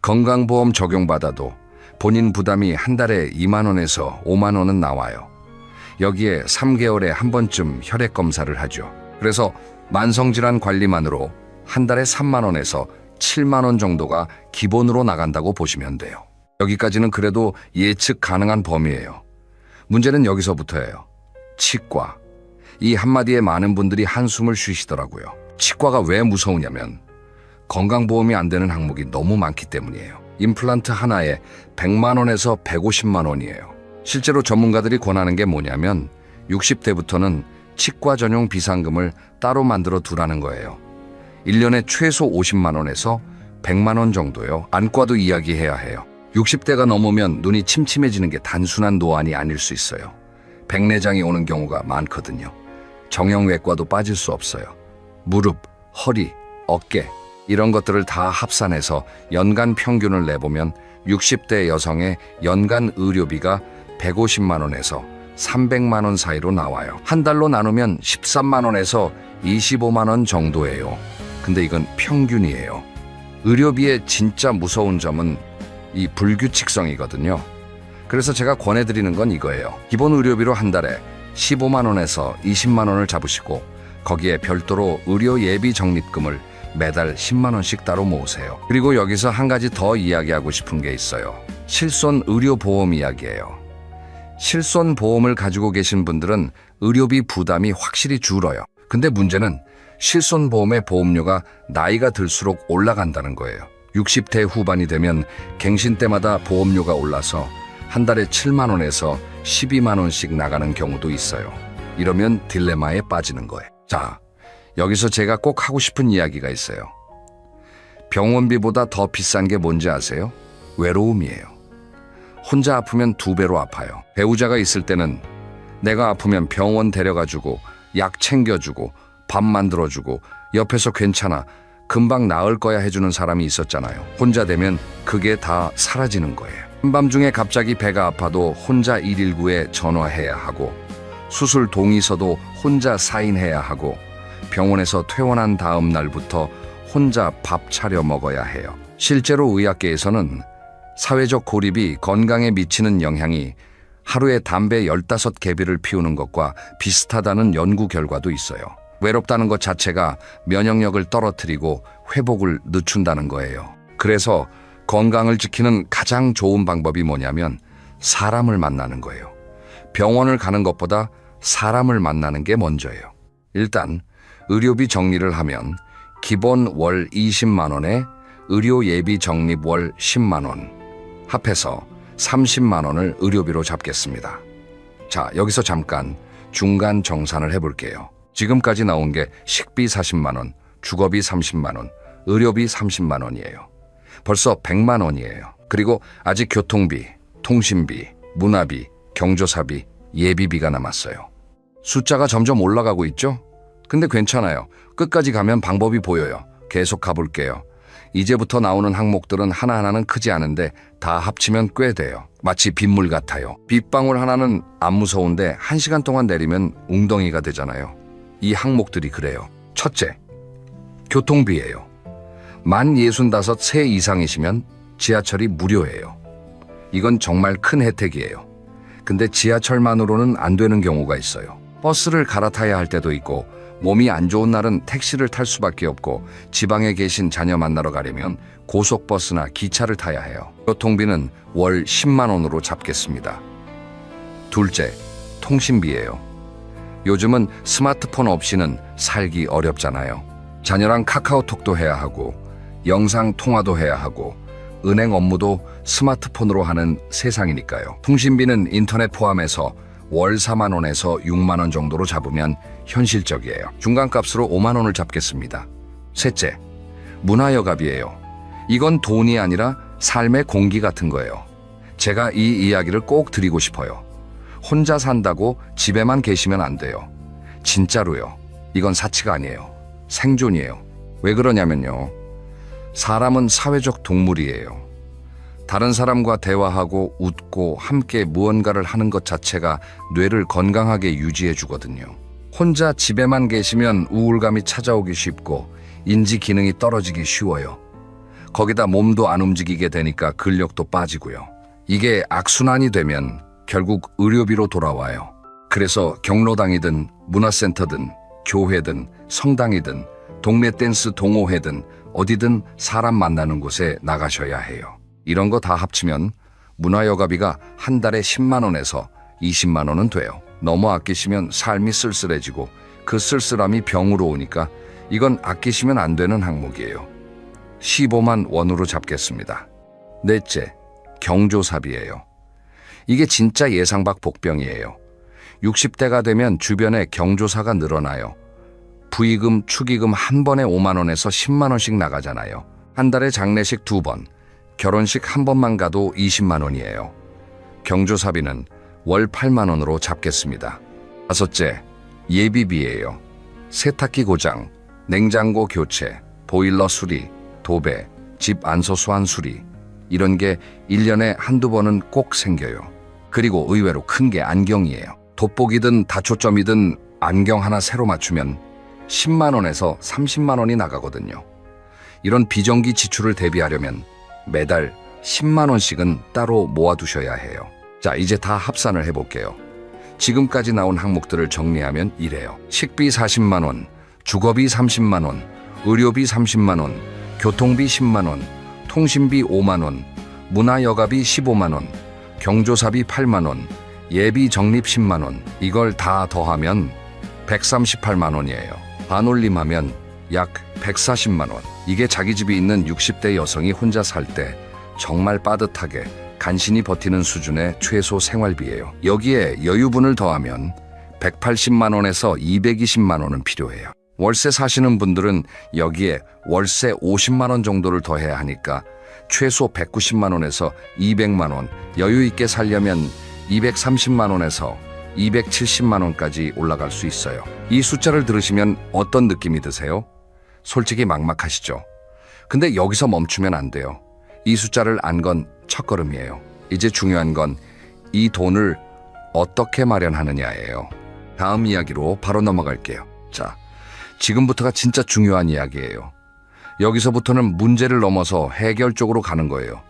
S1: 건강보험 적용받아도 본인 부담이 한 달에 2만 원에서 5만 원은 나와요. 여기에 3개월에 한 번쯤 혈액 검사를 하죠. 그래서 만성질환 관리만으로 한 달에 3만 원에서 7만 원 정도가 기본으로 나간다고 보시면 돼요. 여기까지는 그래도 예측 가능한 범위예요. 문제는 여기서부터예요. 치과. 이 한마디에 많은 분들이 한숨을 쉬시더라고요. 치과가 왜 무서우냐면 건강보험이 안 되는 항목이 너무 많기 때문이에요. 임플란트 하나에 100만 원에서 150만 원이에요. 실제로 전문가들이 권하는 게 뭐냐면 60대부터는 치과 전용 비상금을 따로 만들어 두라는 거예요. 1년에 최소 50만 원에서 100만 원 정도요. 안과도 이야기해야 해요. 60대가 넘으면 눈이 침침해지는 게 단순한 노안이 아닐 수 있어요. 백내장이 오는 경우가 많거든요. 정형외과도 빠질 수 없어요. 무릎, 허리, 어깨 이런 것들을 다 합산해서 연간 평균을 내보면 60대 여성의 연간 의료비가 150만 원에서 300만 원 사이로 나와요. 한 달로 나누면 13만 원에서 25만 원 정도예요. 근데 이건 평균이에요. 의료비의 진짜 무서운 점은 이 불규칙성이거든요. 그래서 제가 권해드리는 건 이거예요. 기본 의료비로 한 달에 15만 원에서 20만 원을 잡으시고 거기에 별도로 의료 예비 적립금을 매달 10만 원씩 따로 모으세요. 그리고 여기서 한 가지 더 이야기하고 싶은 게 있어요. 실손 의료보험 이야기예요. 실손 보험을 가지고 계신 분들은 의료비 부담이 확실히 줄어요. 근데 문제는 실손 보험의 보험료가 나이가 들수록 올라간다는 거예요. 60대 후반이 되면 갱신 때마다 보험료가 올라서 한 달에 7만 원에서 12만 원씩 나가는 경우도 있어요. 이러면 딜레마에 빠지는 거예요. 자, 여기서 제가 꼭 하고 싶은 이야기가 있어요. 병원비보다 더 비싼 게 뭔지 아세요? 외로움이에요. 혼자 아프면 2배로 아파요. 배우자가 있을 때는 내가 아프면 병원 데려가주고 약 챙겨주고 밥 만들어주고 옆에서 괜찮아, 금방 나을 거야 해주는 사람이 있었잖아요. 혼자 되면 그게 다 사라지는 거예요. 한밤중에 갑자기 배가 아파도 혼자 119에 전화해야 하고 수술 동의서도 혼자 사인해야 하고 병원에서 퇴원한 다음 날부터 혼자 밥 차려 먹어야 해요. 실제로 의학계에서는 사회적 고립이 건강에 미치는 영향이 하루에 담배 15개비를 피우는 것과 비슷하다는 연구 결과도 있어요. 외롭다는 것 자체가 면역력을 떨어뜨리고 회복을 늦춘다는 거예요. 그래서 건강을 지키는 가장 좋은 방법이 뭐냐면 사람을 만나는 거예요. 병원을 가는 것보다 사람을 만나는 게 먼저예요. 일단 의료비 정리를 하면 기본 월 20만 원에 의료 예비 적립 월 10만 원, 합해서 30만 원을 의료비로 잡겠습니다. 자, 여기서 잠깐 중간 정산을 해볼게요. 지금까지 나온 게 식비 40만 원, 주거비 30만 원, 의료비 30만 원이에요. 벌써 100만 원이에요. 그리고 아직 교통비, 통신비, 문화비, 경조사비, 예비비가 남았어요. 숫자가 점점 올라가고 있죠? 근데 괜찮아요. 끝까지 가면 방법이 보여요. 계속 가볼게요. 이제부터 나오는 항목들은 하나하나는 크지 않은데 다 합치면 꽤 돼요. 마치 빗물 같아요. 빗방울 하나는 안 무서운데 1시간 동안 내리면 웅덩이가 되잖아요. 이 항목들이 그래요. 첫째, 교통비예요. 만 65세 이상이시면 지하철이 무료예요. 이건 정말 큰 혜택이에요. 근데 지하철만으로는 안 되는 경우가 있어요. 버스를 갈아타야 할 때도 있고 몸이 안 좋은 날은 택시를 탈 수밖에 없고 지방에 계신 자녀 만나러 가려면 고속버스나 기차를 타야 해요. 교통비는 월 10만 원으로 잡겠습니다. 둘째, 통신비예요. 요즘은 스마트폰 없이는 살기 어렵잖아요. 자녀랑 카카오톡도 해야 하고 영상 통화도 해야 하고 은행 업무도 스마트폰으로 하는 세상이니까요. 통신비는 인터넷 포함해서 월 4만 원에서 6만 원 정도로 잡으면 현실적이에요. 중간값으로 5만 원을 잡겠습니다. 셋째, 문화여갑이에요. 이건 돈이 아니라 삶의 공기 같은 거예요. 제가 이 이야기를 꼭 드리고 싶어요. 혼자 산다고 집에만 계시면 안 돼요. 진짜로요. 이건 사치가 아니에요. 생존이에요. 왜 그러냐면요. 사람은 사회적 동물이에요. 다른 사람과 대화하고 웃고 함께 무언가를 하는 것 자체가 뇌를 건강하게 유지해 주거든요. 혼자 집에만 계시면 우울감이 찾아오기 쉽고 인지 기능이 떨어지기 쉬워요. 거기다 몸도 안 움직이게 되니까 근력도 빠지고요. 이게 악순환이 되면 결국 의료비로 돌아와요. 그래서 경로당이든 문화센터든 교회든 성당이든 동네 댄스 동호회든 어디든 사람 만나는 곳에 나가셔야 해요. 이런 거 다 합치면 문화여가비가 한 달에 10만 원에서 20만 원은 돼요. 너무 아끼시면 삶이 쓸쓸해지고 그 쓸쓸함이 병으로 오니까 이건 아끼시면 안 되는 항목이에요. 15만 원으로 잡겠습니다. 넷째, 경조사비예요. 이게 진짜 예상 밖 복병이에요. 60대가 되면 주변에 경조사가 늘어나요. 부의금, 축의금 한 번에 5만 원에서 10만 원씩 나가잖아요. 한 달에 장례식 2번, 결혼식 한 번만 가도 20만 원이에요. 경조사비는 월 8만 원으로 잡겠습니다. 다섯째, 예비비예요. 세탁기 고장, 냉장고 교체, 보일러 수리, 도배, 집 안서 수환 수리, 이런 게 1년에 한두 번은 꼭 생겨요. 그리고 의외로 큰 게 안경이에요. 돋보기든 다초점이든 안경 하나 새로 맞추면 10만 원에서 30만 원이 나가거든요. 이런 비정기 지출을 대비하려면 매달 10만 원씩은 따로 모아두셔야 해요. 자, 이제 다 합산을 해볼게요. 지금까지 나온 항목들을 정리하면 이래요. 식비 40만 원, 주거비 30만 원, 의료비 30만 원, 교통비 10만 원, 통신비 5만 원, 문화여가비 15만 원, 경조사비 8만 원, 예비 적립 10만 원, 이걸 다 더하면 138만 원이에요. 반올림하면 약 140만 원. 이게 자기 집이 있는 60대 여성이 혼자 살 때 정말 빠듯하게 간신히 버티는 수준의 최소 생활비예요. 여기에 여유분을 더하면 180만 원에서 220만 원은 필요해요. 월세 사시는 분들은 여기에 월세 50만 원 정도를 더해야 하니까 최소 190만 원에서 200만 원, 여유 있게 살려면 230만 원에서 270만 원까지 올라갈 수 있어요. 이 숫자를 들으시면 어떤 느낌이 드세요? 솔직히 막막하시죠? 근데 여기서 멈추면 안 돼요. 이 숫자를 안 건 첫걸음이에요. 이제 중요한 건 이 돈을 어떻게 마련하느냐예요. 다음 이야기로 바로 넘어갈게요. 자, 지금부터가 진짜 중요한 이야기예요. 여기서부터는 문제를 넘어서 해결 쪽으로 가는 거예요.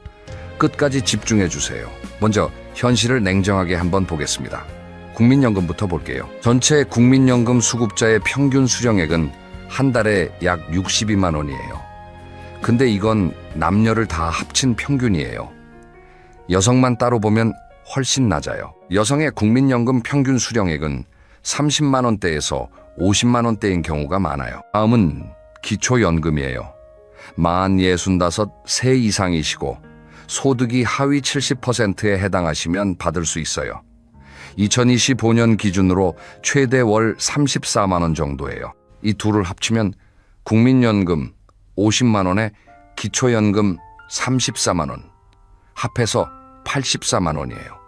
S1: 끝까지 집중해 주세요. 먼저 현실을 냉정하게 한번 보겠습니다. 국민연금부터 볼게요. 전체 국민연금 수급자의 평균 수령액은 한 달에 약 62만 원이에요. 근데 이건 남녀를 다 합친 평균이에요. 여성만 따로 보면 훨씬 낮아요. 여성의 국민연금 평균 수령액은 30만 원대에서 50만 원대인 경우가 많아요. 다음은 기초연금이에요. 만 65세 이상이시고 소득이 하위 70%에 해당하시면 받을 수 있어요. 2025년 기준으로 최대 월 34만 원 정도예요. 이 둘을 합치면 국민연금 50만 원에 기초연금 34만 원, 합해서 84만 원이에요.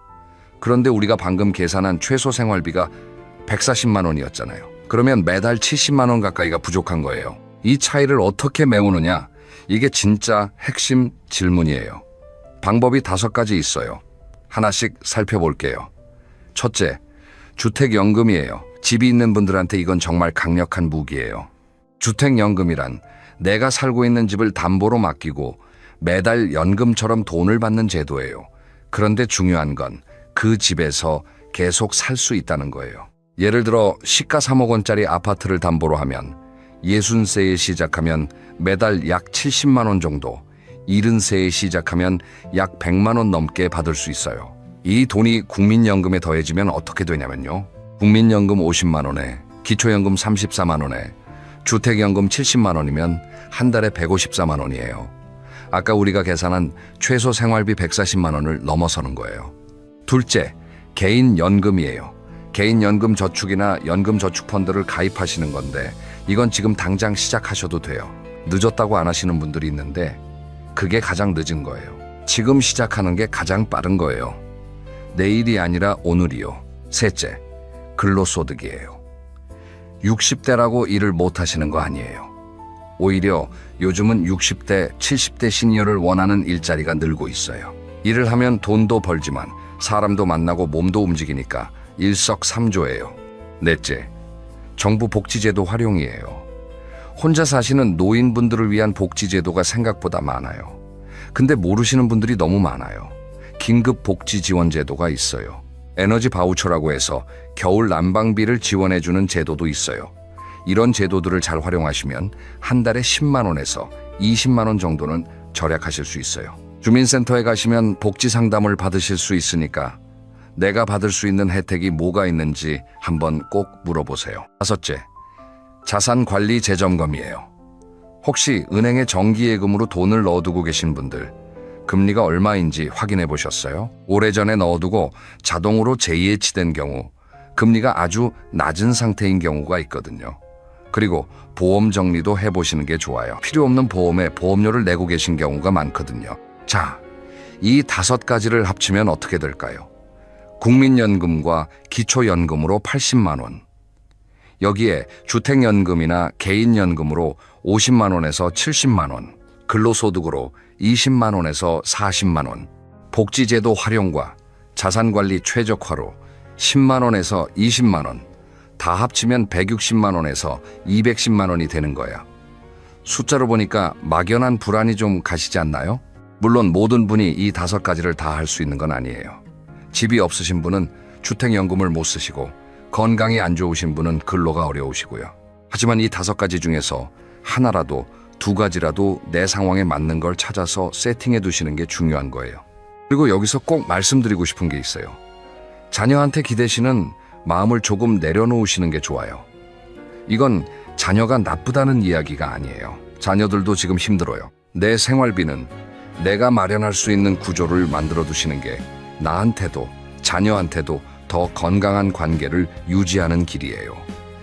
S1: 그런데 우리가 방금 계산한 최소 생활비가 140만 원이었잖아요. 그러면 매달 70만 원 가까이가 부족한 거예요. 이 차이를 어떻게 메우느냐? 이게 진짜 핵심 질문이에요. 방법이 5가지 있어요. 하나씩 살펴볼게요. 첫째, 주택연금이에요. 집이 있는 분들한테 이건 정말 강력한 무기예요. 주택연금이란 내가 살고 있는 집을 담보로 맡기고 매달 연금처럼 돈을 받는 제도예요. 그런데 중요한 건 그 집에서 계속 살 수 있다는 거예요. 예를 들어 시가 3억 원짜리 아파트를 담보로 하면 60세에 시작하면 매달 약 70만 원 정도, 70세에 시작하면 약 100만 원 넘게 받을 수 있어요. 이 돈이 국민연금에 더해지면 어떻게 되냐면요. 국민연금 50만 원에 기초연금 34만 원에 주택연금 70만 원이면 한 달에 154만 원이에요. 아까 우리가 계산한 최소 생활비 140만 원을 넘어서는 거예요. 둘째, 개인연금이에요. 개인연금 저축이나 연금저축펀드를 가입하시는 건데 이건 지금 당장 시작하셔도 돼요. 늦었다고 안 하시는 분들이 있는데 그게 가장 늦은 거예요. 지금 시작하는 게 가장 빠른 거예요. 내일이 아니라 오늘이요. 셋째, 근로소득이에요. 60대라고 일을 못 하시는 거 아니에요. 오히려 요즘은 60대, 70대 시니어를 원하는 일자리가 늘고 있어요. 일을 하면 돈도 벌지만 사람도 만나고 몸도 움직이니까 일석삼조예요. 넷째, 정부 복지제도 활용이에요. 혼자 사시는 노인분들을 위한 복지제도가 생각보다 많아요. 근데 모르시는 분들이 너무 많아요. 긴급 복지 지원 제도가 있어요. 에너지 바우처라고 해서 겨울 난방비를 지원해주는 제도도 있어요. 이런 제도들을 잘 활용하시면 한 달에 10만 원에서 20만 원 정도는 절약하실 수 있어요. 주민센터에 가시면 복지 상담을 받으실 수 있으니까 내가 받을 수 있는 혜택이 뭐가 있는지 한번 꼭 물어보세요. 다섯째, 자산관리 재점검이에요. 혹시 은행에 정기예금으로 돈을 넣어두고 계신 분들, 금리가 얼마인지 확인해 보셨어요? 오래전에 넣어두고 자동으로 재이체된 경우 금리가 아주 낮은 상태인 경우가 있거든요. 그리고 보험 정리도 해보시는 게 좋아요. 필요 없는 보험에 보험료를 내고 계신 경우가 많거든요. 자, 이 5가지를 합치면 어떻게 될까요? 국민연금과 기초연금으로 80만 원, 여기에 주택연금이나 개인연금으로 50만 원에서 70만 원, 근로소득으로 20만 원에서 40만 원, 복지제도 활용과 자산관리 최적화로 10만 원에서 20만 원, 다 합치면 160만 원에서 210만 원이 되는 거야. 숫자로 보니까 막연한 불안이 좀 가시지 않나요? 물론 모든 분이 이 5가지를 다 할 수 있는 건 아니에요. 집이 없으신 분은 주택연금을 못 쓰시고 건강이 안 좋으신 분은 근로가 어려우시고요. 하지만 이 5가지 중에서 하나라도 2가지라도 내 상황에 맞는 걸 찾아서 세팅해 두시는 게 중요한 거예요. 그리고 여기서 꼭 말씀드리고 싶은 게 있어요. 자녀한테 기대시는 마음을 조금 내려놓으시는 게 좋아요. 이건 자녀가 나쁘다는 이야기가 아니에요. 자녀들도 지금 힘들어요. 내 생활비는 내가 마련할 수 있는 구조를 만들어 두시는 게 나한테도 자녀한테도 더 건강한 관계를 유지하는 길이에요.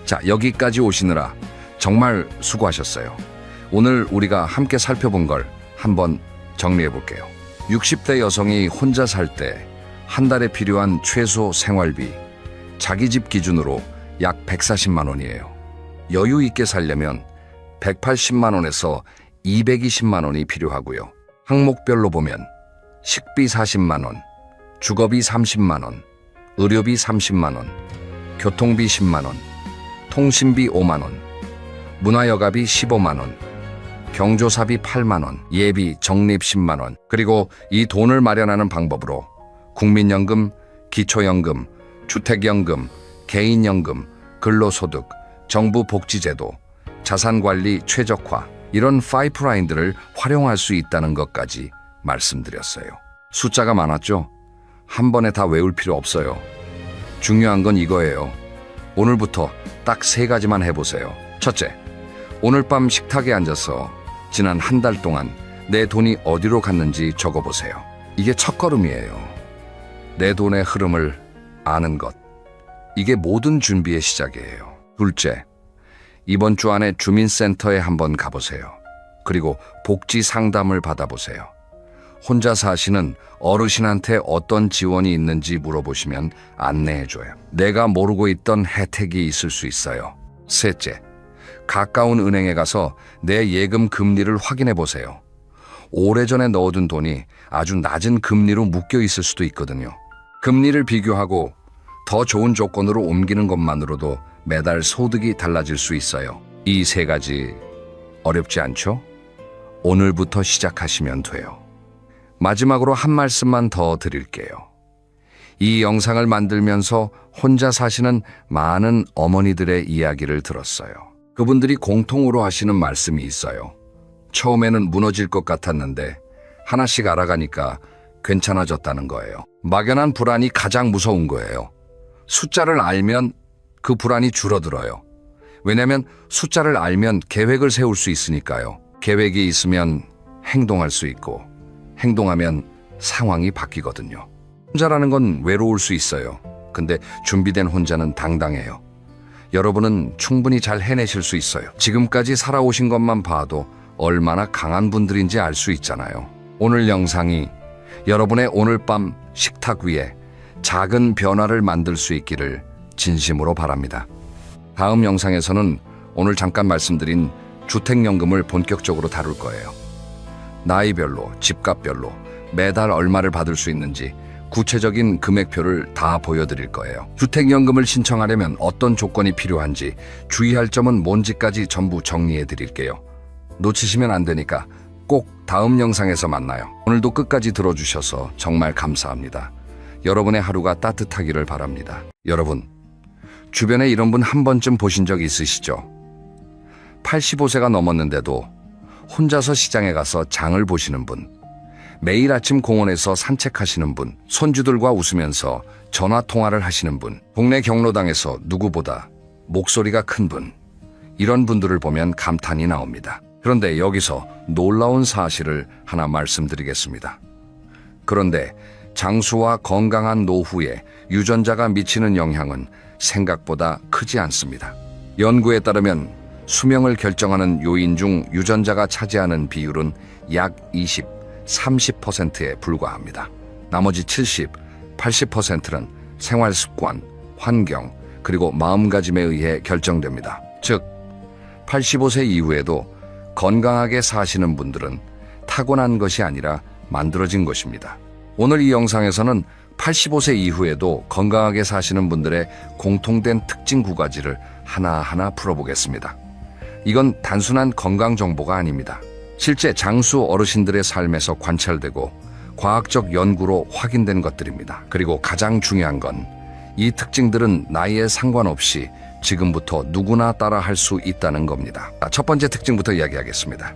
S1: 자, 여기까지 오시느라 정말 수고하셨어요. 오늘 우리가 함께 살펴본 걸 한번 정리해 볼게요. 60대 여성이 혼자 살 때 한 달에 필요한 최소 생활비, 자기 집 기준으로 약 140만 원이에요. 여유 있게 살려면 180만 원에서 220만 원이 필요하고요. 항목별로 보면 식비 40만 원, 주거비 30만 원, 의료비 30만 원, 교통비 10만 원, 통신비 5만 원, 문화여가비 15만 원, 경조사비 8만 원, 예비 적립 10만 원, 그리고 이 돈을 마련하는 방법으로 국민연금, 기초연금, 주택연금, 개인연금, 근로소득, 정부 복지제도, 자산관리 최적화, 이런 파이프라인들을 활용할 수 있다는 것까지 말씀드렸어요. 숫자가 많았죠? 한 번에 다 외울 필요 없어요. 중요한 건 이거예요. 오늘부터 딱 3가지만 해보세요. 첫째, 오늘 밤 식탁에 앉아서 지난 한 달 동안 내 돈이 어디로 갔는지 적어보세요. 이게 첫걸음이에요. 내 돈의 흐름을 아는 것. 이게 모든 준비의 시작이에요. 둘째, 이번 주 안에 주민센터에 한번 가보세요. 그리고 복지 상담을 받아보세요. 혼자 사시는 어르신한테 어떤 지원이 있는지 물어보시면 안내해줘요. 내가 모르고 있던 혜택이 있을 수 있어요. 셋째, 가까운 은행에 가서 내 예금 금리를 확인해 보세요. 오래전에 넣어둔 돈이 아주 낮은 금리로 묶여 있을 수도 있거든요. 금리를 비교하고 더 좋은 조건으로 옮기는 것만으로도 매달 소득이 달라질 수 있어요. 이 3가지 어렵지 않죠? 오늘부터 시작하시면 돼요. 마지막으로 한 말씀만 더 드릴게요. 이 영상을 만들면서 혼자 사시는 많은 어머니들의 이야기를 들었어요. 그분들이 공통으로 하시는 말씀이 있어요. 처음에는 무너질 것 같았는데 하나씩 알아가니까 괜찮아졌다는 거예요. 막연한 불안이 가장 무서운 거예요. 숫자를 알면 그 불안이 줄어들어요. 왜냐면 숫자를 알면 계획을 세울 수 있으니까요. 계획이 있으면 행동할 수 있고 행동하면 상황이 바뀌거든요. 혼자라는 건 외로울 수 있어요. 근데 준비된 혼자는 당당해요. 여러분은 충분히 잘 해내실 수 있어요. 지금까지 살아오신 것만 봐도 얼마나 강한 분들인지 알 수 있잖아요. 오늘 영상이 여러분의 오늘 밤 식탁 위에 작은 변화를 만들 수 있기를 진심으로 바랍니다. 다음 영상에서는 오늘 잠깐 말씀드린 주택연금을 본격적으로 다룰 거예요. 나이별로, 집값별로 매달 얼마를 받을 수 있는지 구체적인 금액표를 다 보여드릴 거예요. 주택연금을 신청하려면 어떤 조건이 필요한지, 주의할 점은 뭔지까지 전부 정리해 드릴게요. 놓치시면 안 되니까 꼭 다음 영상에서 만나요. 오늘도 끝까지 들어주셔서 정말 감사합니다. 여러분의 하루가 따뜻하기를 바랍니다. 여러분, 주변에 이런 분 한 번쯤 보신 적 있으시죠? 85세가 넘었는데도 혼자서 시장에 가서 장을 보시는 분, 매일 아침 공원에서 산책하시는 분, 손주들과 웃으면서 전화통화를 하시는 분, 동네 경로당에서 누구보다 목소리가 큰 분, 이런 분들을 보면 감탄이 나옵니다. 그런데 여기서 놀라운 사실을 하나 말씀드리겠습니다. 그런데 장수와 건강한 노후에 유전자가 미치는 영향은 생각보다 크지 않습니다. 연구에 따르면 수명을 결정하는 요인 중 유전자가 차지하는 비율은 약 20, 30%에 불과합니다. 나머지 70, 80%는 생활 습관, 환경, 그리고 마음가짐에 의해 결정됩니다. 즉, 85세 이후에도 건강하게 사시는 분들은 타고난 것이 아니라 만들어진 것입니다. 오늘 이 영상에서는 85세 이후에도 건강하게 사시는 분들의 공통된 특징 9가지를 하나하나 풀어보겠습니다. 이건 단순한 건강 정보가 아닙니다. 실제 장수 어르신들의 삶에서 관찰되고 과학적 연구로 확인된 것들입니다. 그리고 가장 중요한 건 이 특징들은 나이에 상관없이 지금부터 누구나 따라 할 수 있다는 겁니다. 첫 번째 특징부터 이야기하겠습니다.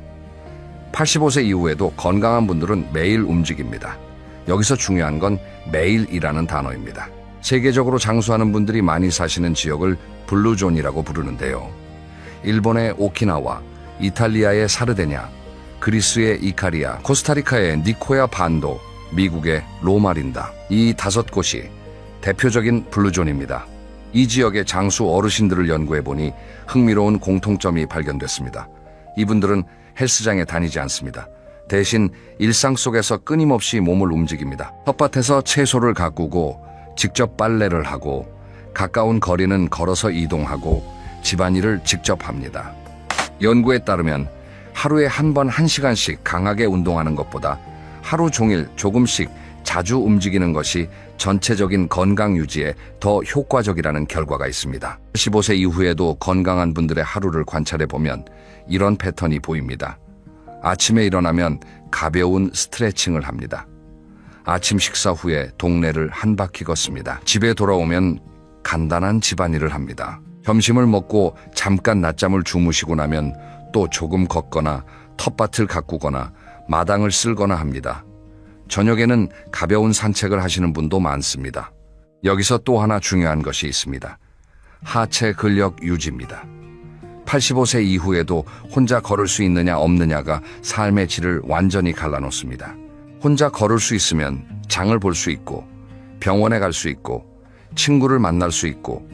S1: 85세 이후에도 건강한 분들은 매일 움직입니다. 여기서 중요한 건 매일이라는 단어입니다. 세계적으로 장수하는 분들이 많이 사시는 지역을 블루존이라고 부르는데요. 일본의 오키나와, 이탈리아의 사르데냐, 그리스의 이카리아, 코스타리카의 니코야 반도, 미국의 로마린다. 이 5곳이 대표적인 블루존입니다. 이 지역의 장수 어르신들을 연구해보니 흥미로운 공통점이 발견됐습니다. 이분들은 헬스장에 다니지 않습니다. 대신 일상 속에서 끊임없이 몸을 움직입니다. 텃밭에서 채소를 가꾸고 직접 빨래를 하고 가까운 거리는 걸어서 이동하고 집안일을 직접 합니다. 연구에 따르면 하루에 한 번 1시간씩 강하게 운동하는 것보다 하루 종일 조금씩 자주 움직이는 것이 전체적인 건강 유지에 더 효과적이라는 결과가 있습니다. 15세 이후에도 건강한 분들의 하루를 관찰해 보면 이런 패턴이 보입니다. 아침에 일어나면 가벼운 스트레칭을 합니다. 아침 식사 후에 동네를 한 바퀴 걷습니다. 집에 돌아오면 간단한 집안일을 합니다. 점심을 먹고 잠깐 낮잠을 주무시고 나면 또 조금 걷거나 텃밭을 가꾸거나 마당을 쓸거나 합니다. 저녁에는 가벼운 산책을 하시는 분도 많습니다. 여기서 또 하나 중요한 것이 있습니다. 하체 근력 유지입니다. 85세 이후에도 혼자 걸을 수 있느냐 없느냐가 삶의 질을 완전히 갈라놓습니다. 혼자 걸을 수 있으면 장을 볼 수 있고 병원에 갈 수 있고 친구를 만날 수 있고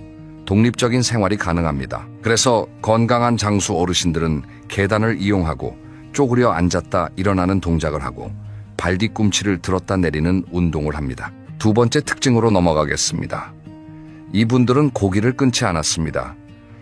S1: 독립적인 생활이 가능합니다. 그래서 건강한 장수 어르신들은 계단을 이용하고 쪼그려 앉았다 일어나는 동작을 하고 발 뒤꿈치를 들었다 내리는 운동을 합니다. 두 번째 특징으로 넘어가겠습니다. 이분들은 고기를 끊지 않았습니다.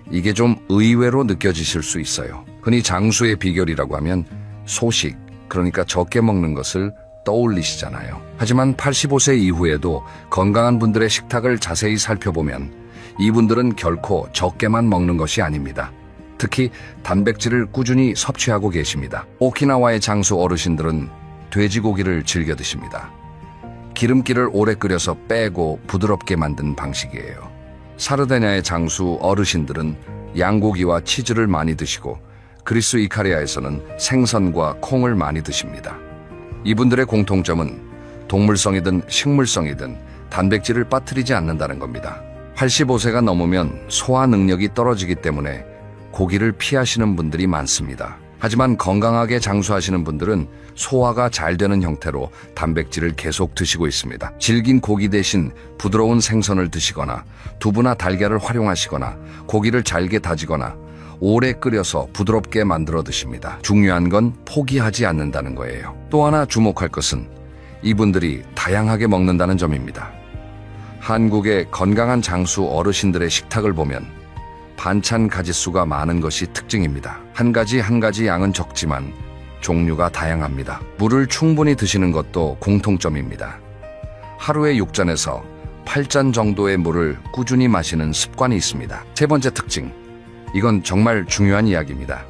S1: 이게 좀 의외로 느껴지실 수 있어요. 흔히 장수의 비결이라고 하면 소식, 그러니까 적게 먹는 것을 떠올리시잖아요. 하지만 85세 이후에도 건강한 분들의 식탁을 자세히 살펴보면 이분들은 결코 적게만 먹는 것이 아닙니다. 특히 단백질을 꾸준히 섭취하고 계십니다. 오키나와의 장수 어르신들은 돼지고기를 즐겨 드십니다. 기름기를 오래 끓여서 빼고 부드럽게 만든 방식이에요. 사르데냐의 장수 어르신들은 양고기와 치즈를 많이 드시고 그리스 이카리아에서는 생선과 콩을 많이 드십니다. 이분들의 공통점은 동물성이든 식물성이든 단백질을 빠뜨리지 않는다는 겁니다. 85세가 넘으면 소화 능력이 떨어지기 때문에 고기를 피하시는 분들이 많습니다. 하지만 건강하게 장수하시는 분들은 소화가 잘 되는 형태로 단백질을 계속 드시고 있습니다. 질긴 고기 대신 부드러운 생선을 드시거나 두부나 달걀을 활용하시거나 고기를 잘게 다지거나 오래 끓여서 부드럽게 만들어 드십니다. 중요한 건 포기하지 않는다는 거예요. 또 하나 주목할 것은 이분들이 다양하게 먹는다는 점입니다. 한국의 건강한 장수 어르신들의 식탁을 보면 반찬 가짓수가 많은 것이 특징입니다. 한 가지 양은 적지만 종류가 다양합니다. 물을 충분히 드시는 것도 공통점입니다. 하루에 6잔에서 8잔 정도의 물을 꾸준히 마시는 습관이 있습니다. 세 번째 특징, 이건 정말 중요한 이야기입니다.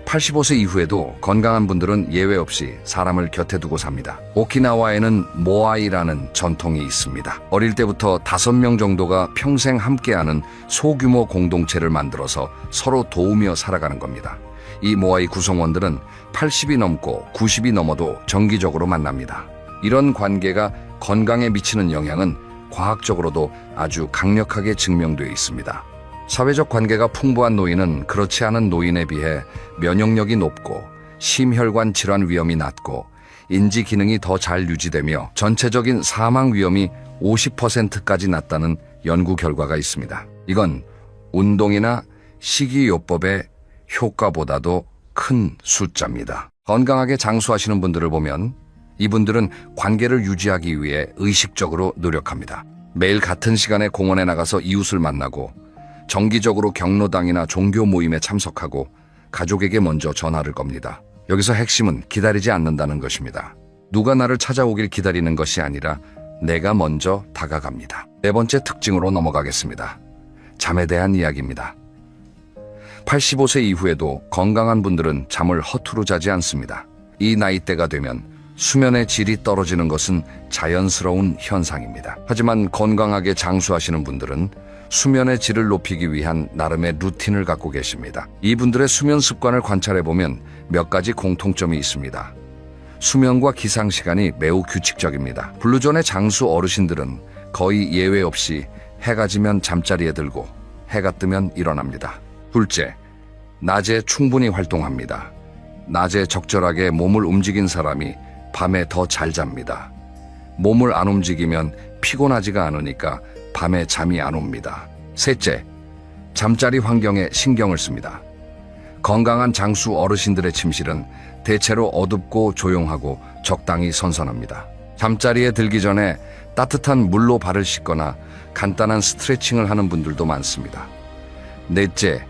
S1: 85세 이후에도 건강한 분들은 예외 없이 사람을 곁에 두고 삽니다. 오키나와에는 모아이라는 전통이 있습니다. 어릴 때부터 5명 정도가 평생 함께하는 소규모 공동체를 만들어서 서로 도우며 살아가는 겁니다. 이 모아이 구성원들은 80이 넘고 90이 넘어도 정기적으로 만납니다. 이런 관계가 건강에 미치는 영향은 과학적으로도 아주 강력하게 증명되어 있습니다. 사회적 관계가 풍부한 노인은 그렇지 않은 노인에 비해 면역력이 높고 심혈관 질환 위험이 낮고 인지 기능이 더 잘 유지되며 전체적인 사망 위험이 50%까지 낮다는 연구 결과가 있습니다. 이건 운동이나 식이요법의 효과보다도 큰 숫자입니다. 건강하게 장수하시는 분들을 보면 이분들은 관계를 유지하기 위해 의식적으로 노력합니다. 매일 같은 시간에 공원에 나가서 이웃을 만나고 정기적으로 경로당이나 종교 모임에 참석하고 가족에게 먼저 전화를 겁니다. 여기서 핵심은 기다리지 않는다는 것입니다. 누가 나를 찾아오길 기다리는 것이 아니라 내가 먼저 다가갑니다. 네 번째 특징으로 넘어가겠습니다. 잠에 대한 이야기입니다. 85세 이후에도 건강한 분들은 잠을 허투루 자지 않습니다. 이 나이대가 되면 수면의 질이 떨어지는 것은 자연스러운 현상입니다. 하지만 건강하게 장수하시는 분들은 수면의 질을 높이기 위한 나름의 루틴을 갖고 계십니다. 이분들의 수면 습관을 관찰해보면 몇 가지 공통점이 있습니다. 수면과 기상 시간이 매우 규칙적입니다. 블루존의 장수 어르신들은 거의 예외 없이 해가 지면 잠자리에 들고 해가 뜨면 일어납니다. 둘째, 낮에 충분히 활동합니다. 낮에 적절하게 몸을 움직인 사람이 밤에 더 잘 잡니다. 몸을 안 움직이면 피곤하지가 않으니까 밤에 잠이 안 옵니다. 셋째, 잠자리 환경에 신경을 씁니다. 건강한 장수 어르신들의 침실은 대체로 어둡고 조용하고 적당히 선선합니다. 잠자리에 들기 전에 따뜻한 물로 발을 씻거나 간단한 스트레칭을 하는 분들도 많습니다. 넷째,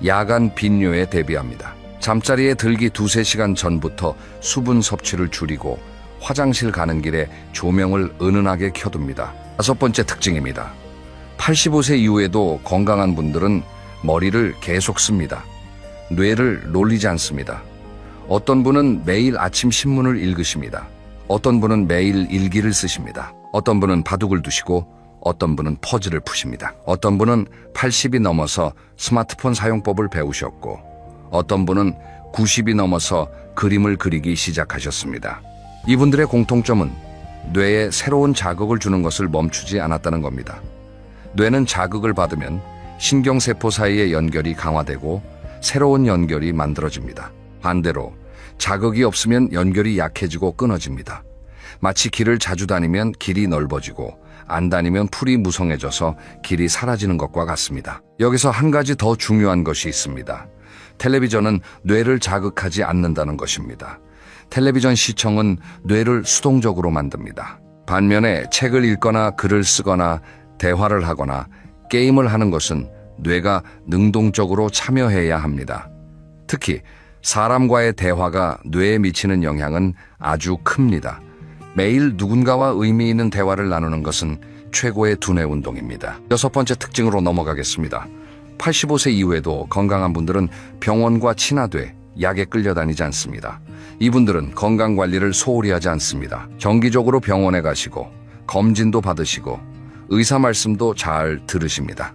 S1: 야간 빈뇨에 대비합니다. 잠자리에 들기 2-3시간 전부터 수분 섭취를 줄이고 화장실 가는 길에 조명을 은은하게 켜둡니다. 다섯 번째 특징입니다. 85세 이후에도 건강한 분들은 머리를 계속 씁니다. 뇌를 놀리지 않습니다. 어떤 분은 매일 아침 신문을 읽으십니다. 어떤 분은 매일 일기를 쓰십니다. 어떤 분은 바둑을 두시고 어떤 분은 퍼즐을 푸십니다. 어떤 분은 80이 넘어서 스마트폰 사용법을 배우셨고 어떤 분은 90이 넘어서 그림을 그리기 시작하셨습니다. 이분들의 공통점은 뇌에 새로운 자극을 주는 것을 멈추지 않았다는 겁니다. 뇌는 자극을 받으면 신경세포 사이의 연결이 강화되고 새로운 연결이 만들어집니다. 반대로 자극이 없으면 연결이 약해지고 끊어집니다. 마치 길을 자주 다니면 길이 넓어지고 안 다니면 풀이 무성해져서 길이 사라지는 것과 같습니다. 여기서 한 가지 더 중요한 것이 있습니다. 텔레비전은 뇌를 자극하지 않는다는 것입니다. 텔레비전 시청은 뇌를 수동적으로 만듭니다. 반면에 책을 읽거나 글을 쓰거나 대화를 하거나 게임을 하는 것은 뇌가 능동적으로 참여해야 합니다. 특히 사람과의 대화가 뇌에 미치는 영향은 아주 큽니다. 매일 누군가와 의미 있는 대화를 나누는 것은 최고의 두뇌 운동입니다. 여섯 번째 특징으로 넘어가겠습니다. 85세 이후에도 건강한 분들은 병원과 친화돼 약에 끌려다니지 않습니다. 이분들은 건강관리를 소홀히 하지 않습니다. 정기적으로 병원에 가시고 검진도 받으시고 의사 말씀도 잘 들으십니다.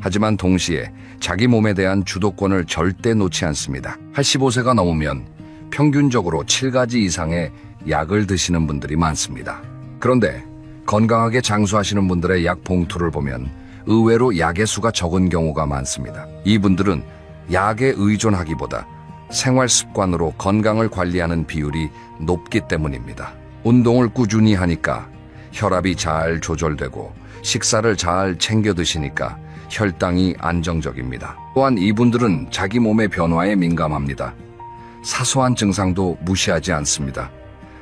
S1: 하지만 동시에 자기 몸에 대한 주도권을 절대 놓지 않습니다. 85세가 넘으면 평균적으로 7가지 이상의 약을 드시는 분들이 많습니다. 그런데 건강하게 장수하시는 분들의 약 봉투를 보면 의외로 약의 수가 적은 경우가 많습니다. 이분들은 약에 의존하기보다 생활 습관으로 건강을 관리하는 비율이 높기 때문입니다. 운동을 꾸준히 하니까 혈압이 잘 조절되고 식사를 잘 챙겨 드시니까 혈당이 안정적입니다. 또한 이분들은 자기 몸의 변화에 민감합니다. 사소한 증상도 무시하지 않습니다.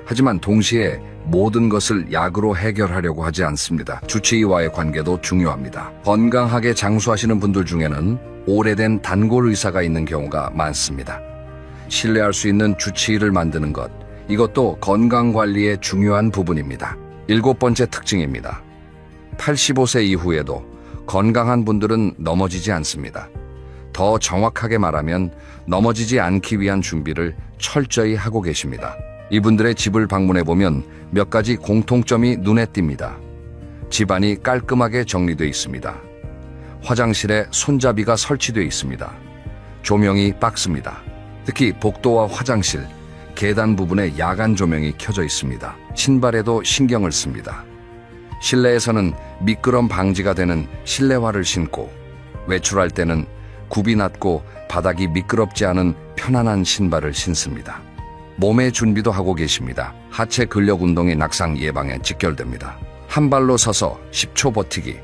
S1: 하지만 동시에 모든 것을 약으로 해결하려고 하지 않습니다. 주치의와의 관계도 중요합니다. 건강하게 장수하시는 분들 중에는 오래된 단골 의사가 있는 경우가 많습니다. 신뢰할 수 있는 주치의를 만드는 것, 이것도 건강관리의 중요한 부분입니다. 일곱 번째 특징입니다. 85세 이후에도 건강한 분들은 넘어지지 않습니다. 더 정확하게 말하면 넘어지지 않기 위한 준비를 철저히 하고 계십니다. 이분들의 집을 방문해보면 몇 가지 공통점이 눈에 띕니다. 집안이 깔끔하게 정리되어 있습니다. 화장실에 손잡이가 설치되어 있습니다. 조명이 밝습니다. 특히 복도와 화장실, 계단 부분에 야간 조명이 켜져 있습니다. 신발에도 신경을 씁니다. 실내에서는 미끄럼 방지가 되는 실내화를 신고 외출할 때는 굽이 낮고 바닥이 미끄럽지 않은 편안한 신발을 신습니다. 몸의 준비도 하고 계십니다. 하체 근력 운동이 낙상 예방에 직결됩니다. 한 발로 서서 10초 버티기,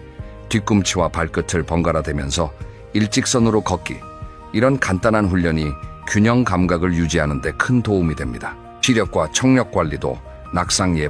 S1: 뒤꿈치와 발끝을 번갈아 대면서 일직선으로 걷기. 이런 간단한 훈련이 균형 감각을 유지하는 데 큰 도움이 됩니다. 시력과 청력 관리도 낙상 예방